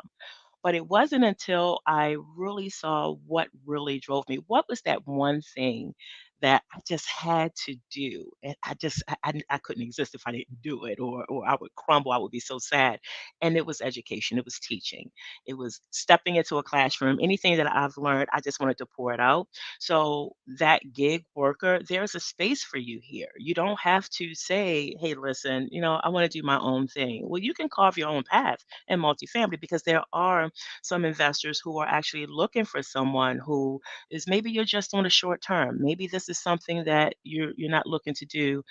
But it wasn't until I really saw what really drove me. What was that one thing that I just had to do? And I couldn't exist if I didn't do it, or I would crumble. I would be so sad. And it was education. It was teaching. It was stepping into a classroom. Anything that I've learned, I just wanted to pour it out. So that gig worker, there's a space for you here. You don't have to say, "Hey, listen, I want to do my own thing." Well, you can carve your own path in multifamily because there are some investors who are actually looking for someone who is, maybe you're just on a short term. Maybe this is something that you're not looking to do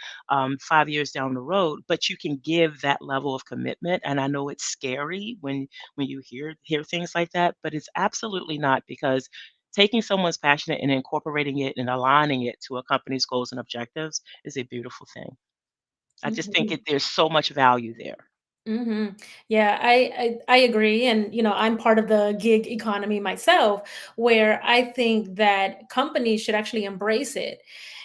5 years down the road, but you can give that level of commitment. And I know it's scary when you hear things like that, but it's absolutely not, because taking someone's passion and incorporating it and aligning it to a company's goals and objectives is a beautiful thing. I just think Mhm. there's so much value there. Yeah, I agree, and I'm part of the gig economy myself, where I think that companies should actually embrace it.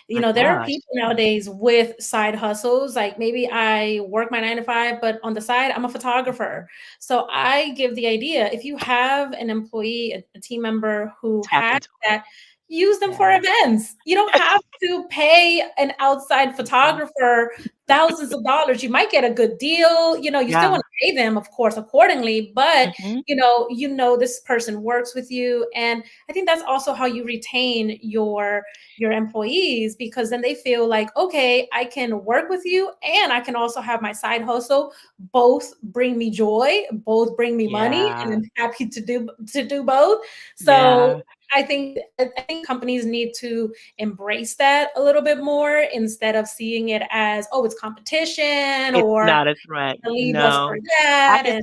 My There are gosh. people nowadays with side hustles, like maybe I work my 9 to 5, but on the side, I'm a photographer. So I give the idea, if you have an employee, a team member who Tap has into it. that, use them for Yeah. events. You don't have to pay an outside Mhm. photographer thousands of dollars. You might get a good deal. You still Yeah. want to pay them, of course, accordingly, but Mhm. this person works with you. And I think that's also how you retain your employees, because then they feel like, okay, I can work with you and I can also have my side hustle. Both bring me joy, both bring me money, and Yeah. I'm happy to do both. So Yeah. I think companies need to embrace that a little bit more, instead of seeing it as, oh, it's competition, It's or not a threat. leave us for No. that. And I can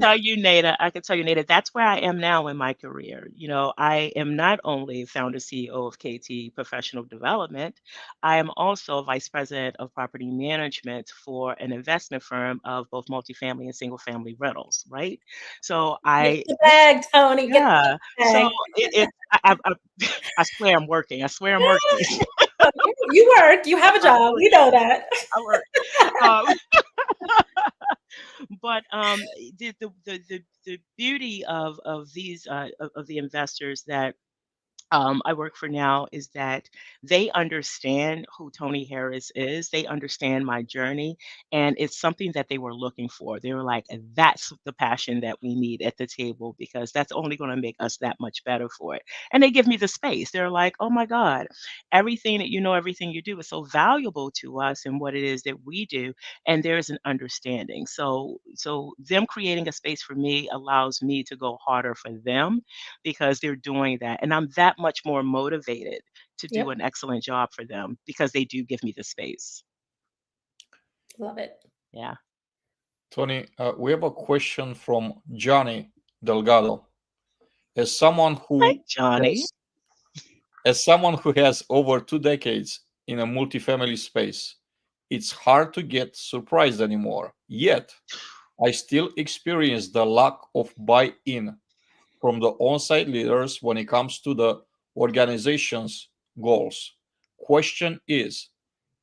tell you, Nada, that's where I am now in my career. I am not only founder CEO of KT Professional Development, I am also vice president of property management for an investment firm of both multifamily and single family rentals, right? So get I the this bag, Tony, get yeah. the So bag. I I swear I'm working. I swear I'm working. You work, you have a I job, work. we know that. I work. Um, but the beauty of these of the investors that I work for now is that they understand who Tony Harris is. They understand my journey, and it's something that they were looking for. They were like, "That's the passion that we need at the table, because that's only going to make us that much better for it." And they give me the space. They're like, "Oh my God, everything you do is so valuable to us and what it is that we do." And there's an understanding. So them creating a space for me allows me to go harder for them, because they're doing that. And I'm that much more motivated to do Yep, an excellent job for them because they do give me the space. love it. Yeah. Tony, we have a question from Johnny Delgado. As someone Hi, who Johnny. has As someone who has over 2 decades in a multifamily space, it's hard to get surprised anymore. Yet, I still experience the lack of buy in from the on site leaders when it comes to the organization's goals. Question is,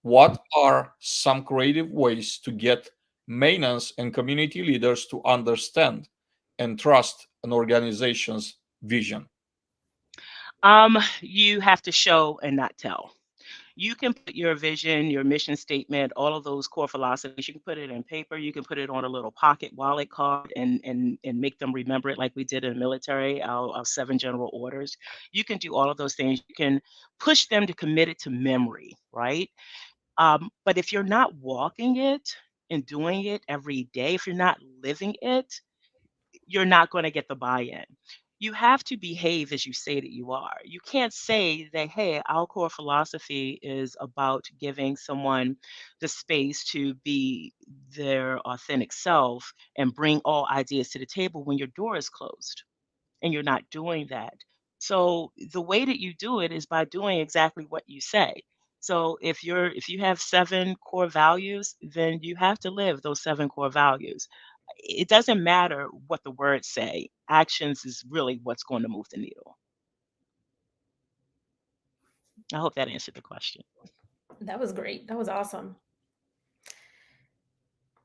what are some creative ways to get maintenance and community leaders to understand and trust an organization's vision? You have to show and not tell. You can put your vision, your mission statement, all of those core philosophies. You can put it in paper. You can put it on a little pocket wallet card and make them remember it like we did in the military, our 7 general orders. You can do all of those things. You can push them to commit it to memory, right? But if you're not walking it and doing it every day, if you're not living it, you're not going to get the buy-in. You have to behave as you say that you are. You can't say that, hey, our core philosophy is about giving someone the space to be their authentic self and bring all ideas to the table when your door is closed and you're not doing that. So the way that you do it is by doing exactly what you say. So if you have 7 core values, then you have to live those 7 core values. It doesn't matter what the words say. Actions is really what's going to move the needle. I hope that answered the question. That was great. That was awesome.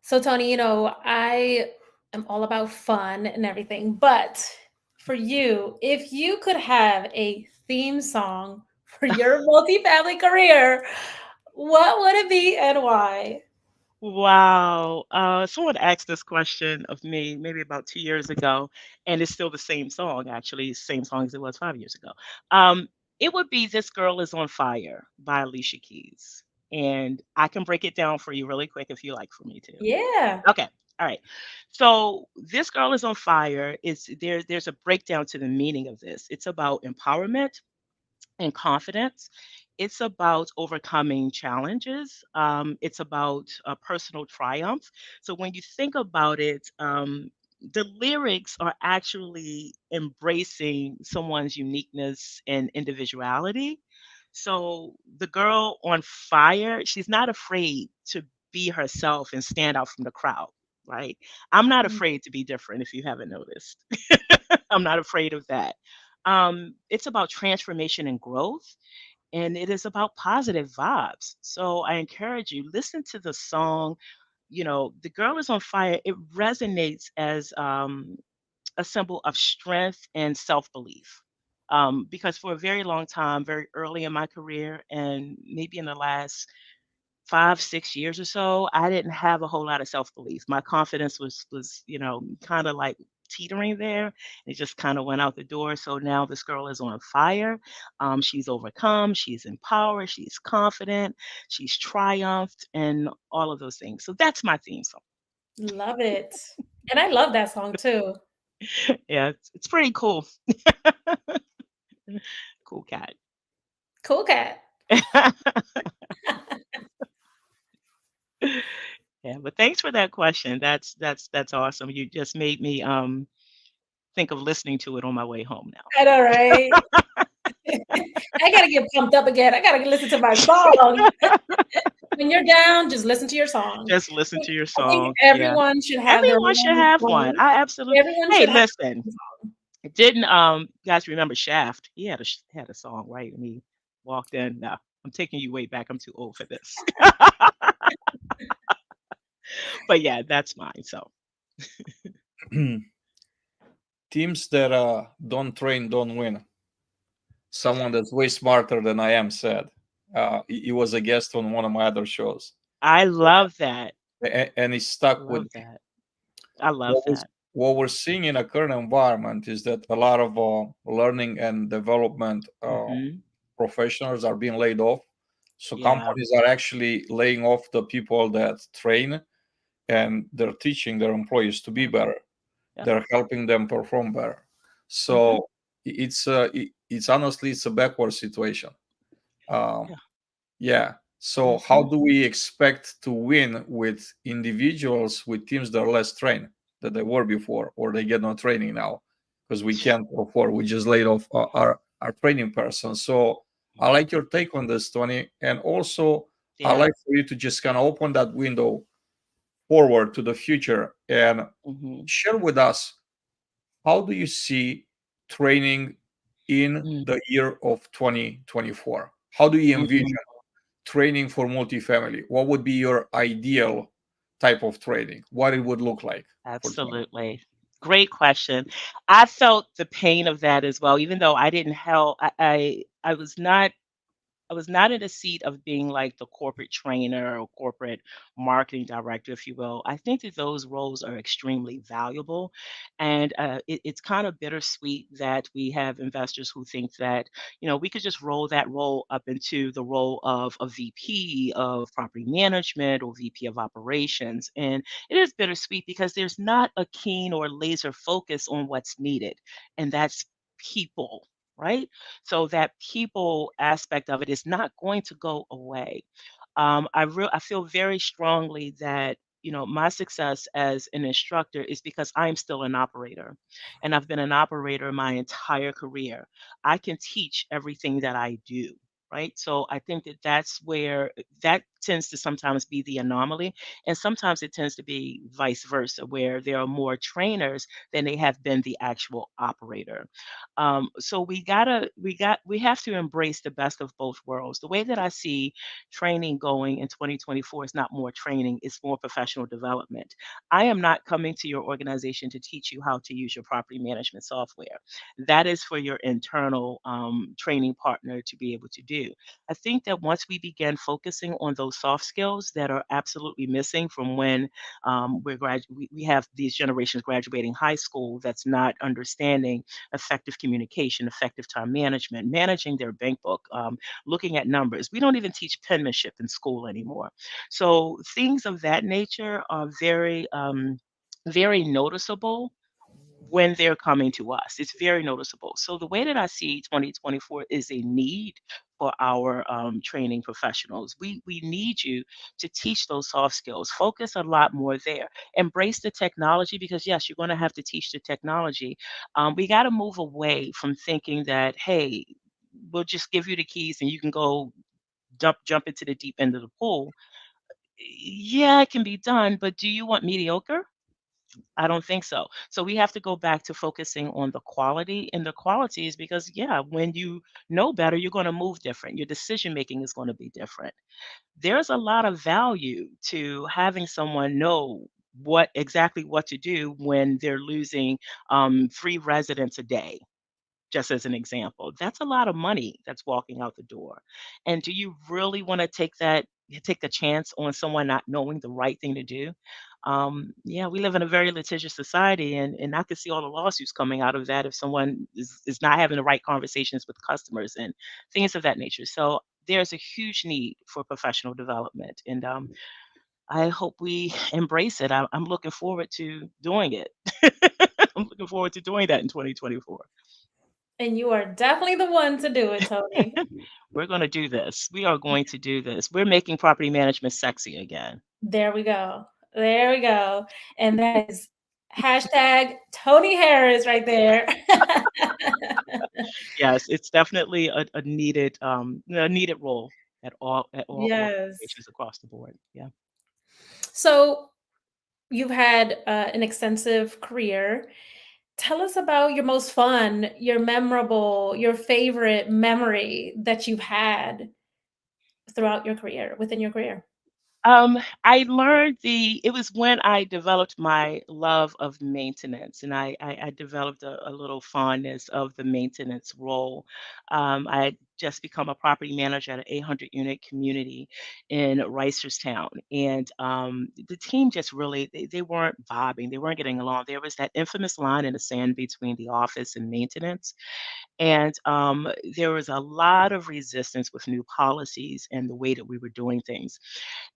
So, Tony, you know, I am all about fun and everything, but for you, if you could have a theme song for your multifamily career, what would it be and why? Wow. Someone asked this question of me maybe about 2 years ago, and it's still the same song, actually, same song as it was 5 years ago. Um, it would be This Girl Is on Fire by Alicia Keys. And I can break it down for you really quick if you like for me to. Yeah. Okay. All right. So This Girl Is on Fire is there's a breakdown to the meaning of this. It's about empowerment and confidence. It's about overcoming challenges. It's about personal triumph. So when you think about it, the lyrics are actually embracing someone's uniqueness and individuality. So the girl on fire, she's not afraid to be herself and stand out from the crowd, right? I'm not Mm, afraid to be different if you haven't noticed. I'm not afraid of that. It's about transformation and growth, and it is about positive vibes. So I encourage you, listen to the song. You know, The Girl Is on Fire. It resonates as a symbol of strength and self belief. Because for a very long time, very early in my career, and maybe in the last 5, 6 years or so, I didn't have a whole lot of self-belief. My confidence was, kinda like teetering there. It just kinda went out the door. So now this girl is on fire. She's overcome, she's empowered, she's confident, she's triumphed, and all of those things. So that's my theme song. love it. And I love that song too. Yeah, it's pretty cool. Cool cat. Cool cat. Yeah, but thanks for that question. That's awesome. You just made me, think of listening to it on my way home I know, right? I gotta get pumped up again. I gotta listen to my song. now. When you're down, just listen to your song. Just listen to your I think song. Yeah. everyone should have their Everyone should own have one. song. I absolutely. Everyone Hey, should have listen. a song. Didn't you guys remember Shaft? He had a song, right? When he walked in. No, I'm taking you way back. I'm too old for this. But yeah, that's mine. So Teams that don't train don't win. Someone that's way smarter than I am said. He was a guest on one of my other shows, I love that. and he stuck with Love me. that. I love What we're, that. what we're seeing in a current environment is that a lot of learning and development Hmm. professionals are being laid off. So Yeah. companies are actually laying off the people that train, and they're teaching their employees to be Yep. better. Yep. They're helping them perform better. Hmm. So it's honestly it's a backward situation. Um, Yeah. yeah. So how Hmm. do we expect to win with individuals with teams that are less trained than they were before, or they get no training now because we can't afford. We just laid off our training person. So I like your take on this, Tony, and also I Yeah. like for you to just kind of open that window forward to the future and Hmm. share with us how do you see training in the year of 2024? How do you envision Hmm. training for multifamily? What would be your ideal type of training? What it would look like for training? Absolutely. Great question. I felt the pain of that as well, even though I didn't help. I was not was not in a seat of being like the corporate trainer or corporate marketing director, if you will. I think that those roles are extremely valuable, and it's kind of bittersweet that we have investors who think that we could just roll that role up into the role of a VP of property management or VP of operations, and it is bittersweet because there's not a keen or laser focus on what's needed, and that's people, right? So that people aspect of it is not going to go away. I feel very strongly that my success as an instructor is because I'm still an operator, and I've been an operator my entire career. I can teach everything that I do. Right. So I think that that's where that tends to sometimes be the anomaly. And sometimes it tends to be vice versa, where there are more trainers than they have been the actual operator. So we have to embrace the best of both worlds. The way that I see training going in 2024 is not more training, it's more professional development. I am not coming to your organization to teach you how to use your property management software. That is for your internal training partner to be able to do. I think that once we begin focusing on those soft skills that are absolutely missing from when we have these generations graduating high school that's not understanding effective communication, effective time management, managing their bank book, looking at numbers. We don't even teach penmanship in school anymore. So things of that nature are very noticeable when they're coming to us. It's very noticeable. So the way that I see 2024 is a need for our training professionals. We need you to teach those soft skills. Focus a lot more there. Embrace the technology because yes, you're going to have to teach the technology. We got to move away from thinking that hey, we'll just give you the keys and you can go jump into the deep end of the pool. Yeah, it can be done, but do you want mediocre? I don't think so. So we have to go back to focusing on the quality, and the quality is because, yeah, when you know better, you're going to move different. Your decision making is going to be different. There's a lot of value to having someone know what to do when they're losing 3 residents a day, just as an example. That's a lot of money that's walking out the door. And do you really want to take the chance on someone not knowing the right thing to do? Yeah, we live in a very litigious society, and I could see all the lawsuits coming out of that if someone is not having the right conversations with customers and things of that nature. So there's a huge need for professional development, and I hope we embrace it. I'm looking forward to doing it. I'm looking forward to doing that in 2024. And you are definitely the one to do it, Tony. We're gonna do this. We are going to do this. We're making property management sexy again. There we go. There we go. And that is hashtag Tony Harris right there. Yes, it's definitely a needed role at all Yes. organizations across the board. Yeah. So you've had an extensive career. Tell us about your most fun, your memorable, your favorite memory that you've had throughout your career, within your career. I learned it was when I developed my love of maintenance, and I developed a little fondness of the maintenance role. I had just become a property manager at an 800 unit community in Reisterstown, and the team just really they weren't vibing, they weren't getting along. There was that infamous line in the sand between the office and maintenance, and there was a lot of resistance with new policies and the way that we were doing things.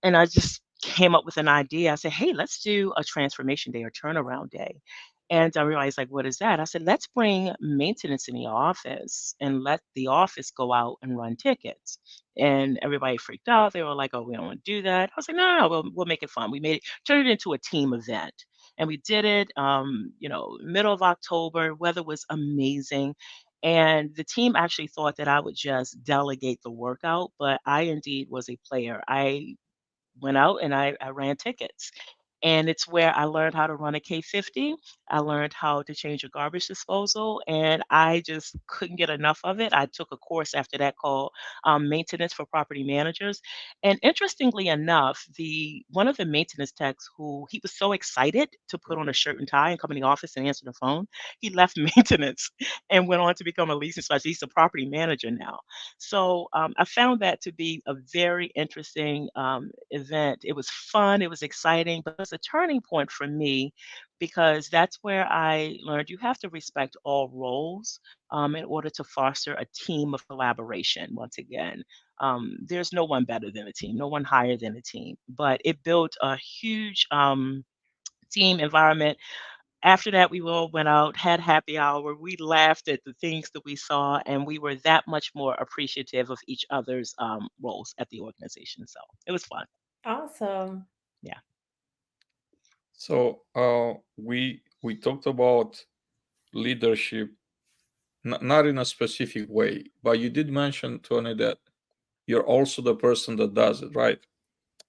And I just came up with an idea. I said, hey, let's do a transformation day or turnaround day. And I realized, like, what is that? I said, let's bring maintenance in the office and let the office go out and run tickets. And everybody freaked out. They were like, oh, we don't want to do that. I was like, no, we'll make it fun. We made it, turned it into a team event. And we did it, middle of October. Weather was amazing. And the team actually thought that I would just delegate the workout, but I indeed was a player. I went out and I ran tickets. And it's where I learned how to run a K50. I learned how to change a garbage disposal, and I just couldn't get enough of it. I took a course after that called Maintenance for Property Managers. And interestingly enough, the one of the maintenance techs who he was so excited to put on a shirt and tie and come in the office and answer the phone, he left maintenance and went on to become a leasing specialist. He's a property manager now. So I found that to be a very interesting event. It was fun, it was exciting, but it was a turning point for me because that's where I learned you have to respect all roles in order to foster a team of collaboration. Once again, there's no one better than a team, no one higher than a team, but it built a huge team environment. After that, we all went out, had happy hour, we laughed at the things that we saw, and we were that much more appreciative of each other's, roles at the organization, so it was fun. Awesome. Yeah. So we talked about leadership, not in a specific way, but you did mention, Tony, that you're also the person that does it, right?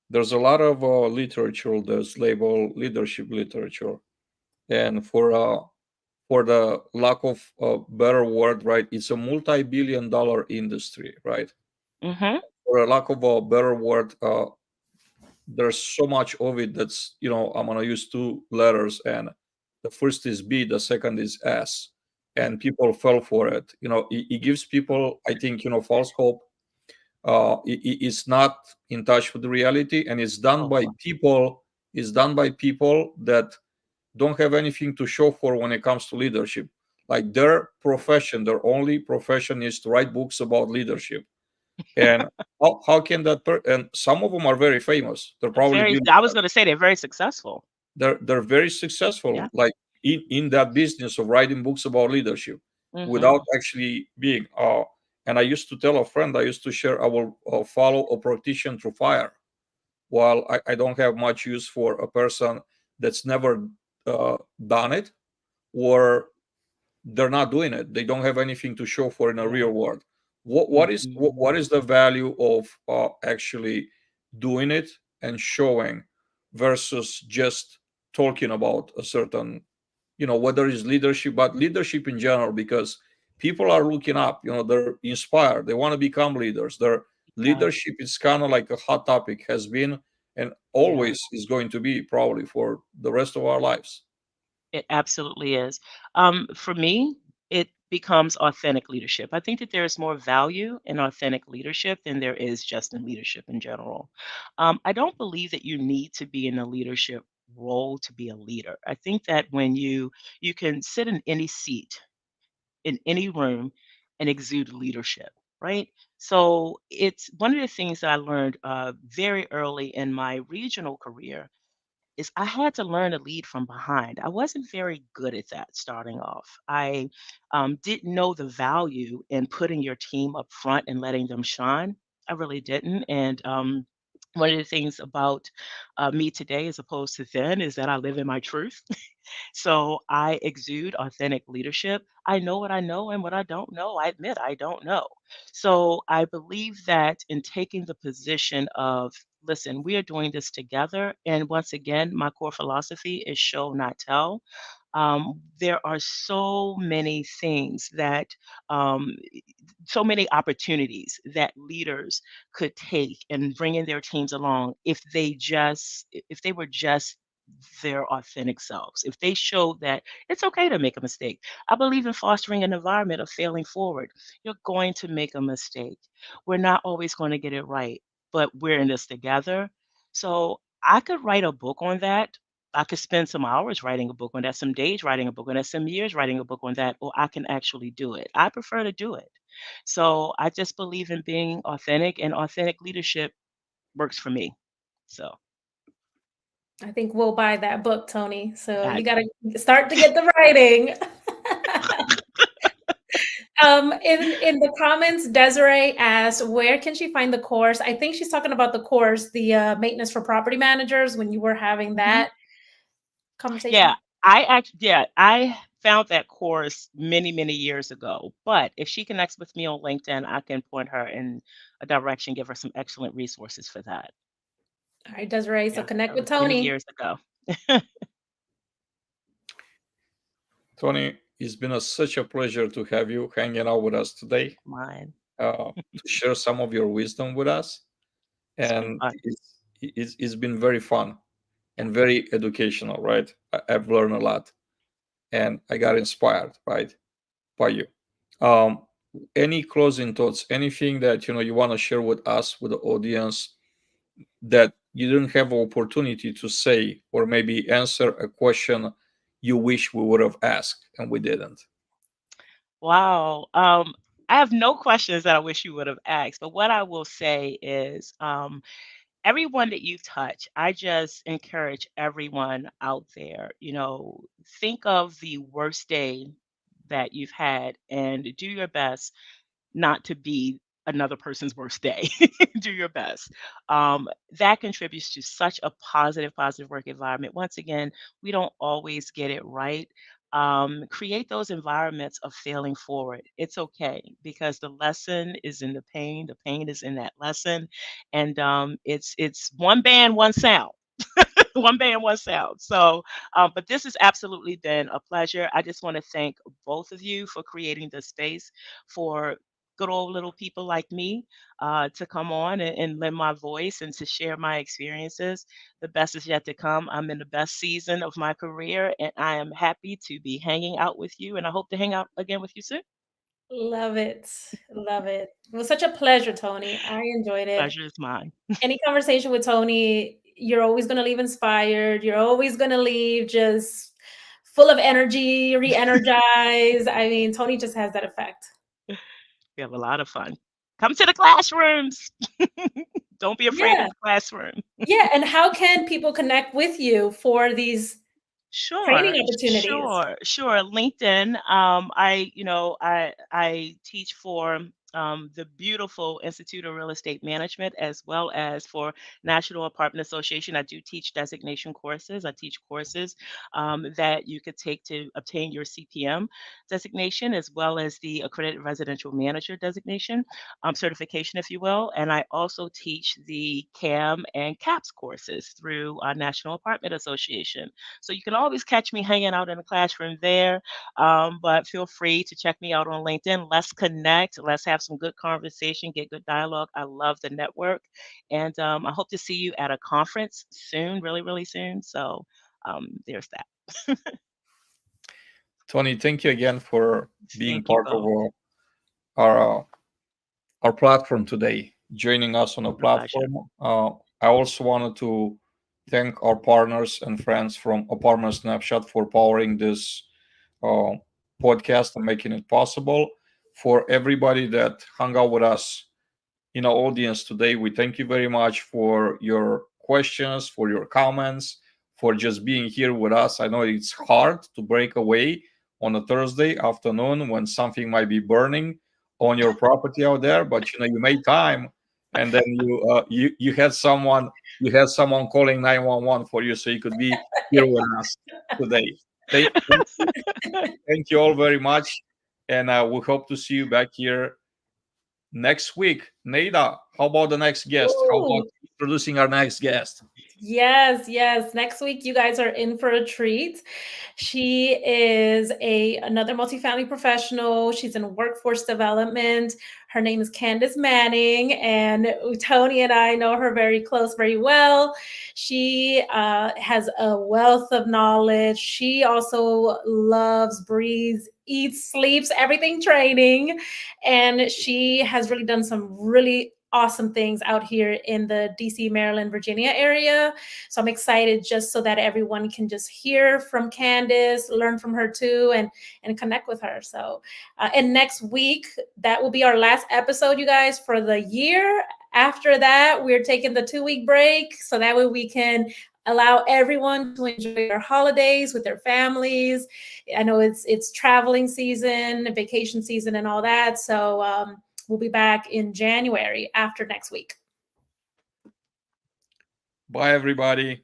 There's a lot of literature that's labeled leadership literature, and for the lack of a better word, right, it's a multi-billion-dollar industry, right? Mhm. For a lack of a better word, there's so much of it that's, I'm gonna use two letters, and the first is B, the second is S, and people fell for it. It gives people, I think, false hope. It's not in touch with the reality, and it's done by Oh, people. It's done by people that don't have anything to show for when it comes to leadership. Like their profession, their only profession is to write books about leadership. And how can and some of them are very famous. They're probably very I was billionaires. gonna say they're very successful. They're very Yeah. successful, like in that business of writing books about leadership Mhm. without actually being. And I used to tell a friend, I used to share, I will follow a politician through fire, while I don't have much use for a person that's never done it, or they're not doing it. They don't have anything to show for in a Yeah. real world. What is Mhm. the value of actually doing it and showing versus just talking about a certain, whether it's leadership, but leadership in general, because people are looking up, they're inspired, they want to become leaders. Their Yeah. leadership is kind of like a hot topic, has been and Yeah. always is going to be, probably for the rest of our lives. It absolutely is. For me, it becomes authentic leadership. I think that there is more value in authentic leadership than there is just in leadership in general. I don't believe that you need to be in a leadership role to be a leader. I think that when you can sit in any seat in any room and exude leadership, right? So it's one of the things that I learned very early in my regional career is I had to learn to lead from behind. I wasn't very good at that starting off. I didn't know the value in putting your team up front and letting them shine. I really didn't. And one of the things about me today, as opposed to then, is that I live in my truth. So I exude authentic leadership. I know what I know, and what I don't know, I admit I don't know. So I believe that in taking the position of, listen, we are doing this together. And once again, my core philosophy is show, not tell. There are so many things that, um, so many opportunities that leaders could take and bring in their teams along if if they were just their authentic selves. If they showed that it's okay to make a mistake. I believe in fostering an environment of failing forward. You're going to make a mistake. We're not always going to get it right, but we're in this together. So I could write a book on that. I could spend some hours writing a book on that, some days writing a book on that, some years writing a book on that, or I can actually do it. I prefer to do it. So I just believe in being authentic, and authentic leadership works for me. So I think we'll buy that book, Tony. So I you got to start to get the writing. In the comments, Desiree asked, "Where can she find the course?" I think she's talking about the course, the maintenance for property managers. When you were having Mhm. that conversation. Yeah, I found that course many, many years ago, but if she connects with me on LinkedIn, I can point her in a direction, give her some excellent resources for that. All right, Desiree. So Yeah, connect that with was many Tony. years ago. Toni, it's been such a pleasure to have you hanging out with us today, Mine. to share some of your wisdom with us. It's been And fun. it's been very fun and very educational, right? I've learned a lot and I got inspired, right, by you. Um, any closing thoughts, anything that you want to share with us, with the audience, that you didn't have an opportunity to say, or maybe answer a question you wish we would have asked and we didn't? Wow. I have no questions that I wish you would have asked, but what I will say is, everyone that you touch, I just encourage everyone out there, think of the worst day that you've had and do your best not to be another person's worst day. Do your best. That contributes to such a positive work environment. Once again, we don't always get it right. Create those environments of failing forward. It's okay because the lesson is in the pain. The pain is in that lesson, and it's one band, one sound. One band, one sound. So, but this has absolutely been a pleasure. I just want to thank both of you for creating this space for good old little people like me to come on and lend my voice and to share my experiences. The best is yet to come. I'm in the best season of my career, and I am happy to be hanging out with you. And I hope to hang out again with you soon. Love it. Love it. It was such a pleasure, Toni. I enjoyed it. Pleasure is mine. Any conversation with Toni, you're always going to leave inspired. You're always going to leave just full of energy, re-energized. I mean, Toni just has that effect. We have a lot of fun. Come to the classrooms. Don't be afraid of Yeah. the classroom. Yeah. And how can people connect with you for these training Sure, opportunities? sure. LinkedIn. I teach for the beautiful Institute of Real Estate Management as well as for National Apartment Association. I do teach designation courses. I teach courses that you could take to obtain your CPM designation as well as the Accredited Residential Manager designation certification, if you will. And I also teach the CAM and CAPS courses through National Apartment Association. So you can always catch me hanging out in the classroom there. But feel free to check me out on LinkedIn. Let's connect. Let's have some good conversation, get good dialogue. I love the network. And I hope to see you at a conference soon, really, really soon. So there's that. Toni, thank you again for being Thank you part of both. our our platform today, joining us on a My pleasure. platform. I also wanted to thank our partners and friends from Apartment Snapshot for powering this uh, podcast and making it possible. For everybody that hung out with us in our audience today, we thank you very much for your questions, for your comments, for just being here with us. I know it's hard to break away on a Thursday afternoon when something might be burning on your property out there, but you made time, and then you had someone calling 911 for you, so you could be here with us today. Thank you all very much, and we hope to see you back here next week. Nada, how about the next guest? How about Ooh. introducing our next guest? Yes, yes. Next week, you guys are in for a treat. She is another multifamily professional. She's in workforce development. Her name is Candace Manning, and Toni and I know her very close, very well. She has a wealth of knowledge. She also loves, breathes, eats, sleeps, everything training, and she has really done some really awesome things out here in the DC, Maryland, Virginia area. So I'm excited just so that everyone can just hear from Candace, learn from her too, and connect with her. So, and next week, that will be our last episode, you guys, for the year. After that, we're taking the 2-week break so that way we can allow everyone to enjoy their holidays with their families. I know it's traveling season, vacation season, and all that. So we'll be back in January after next week. Bye, everybody.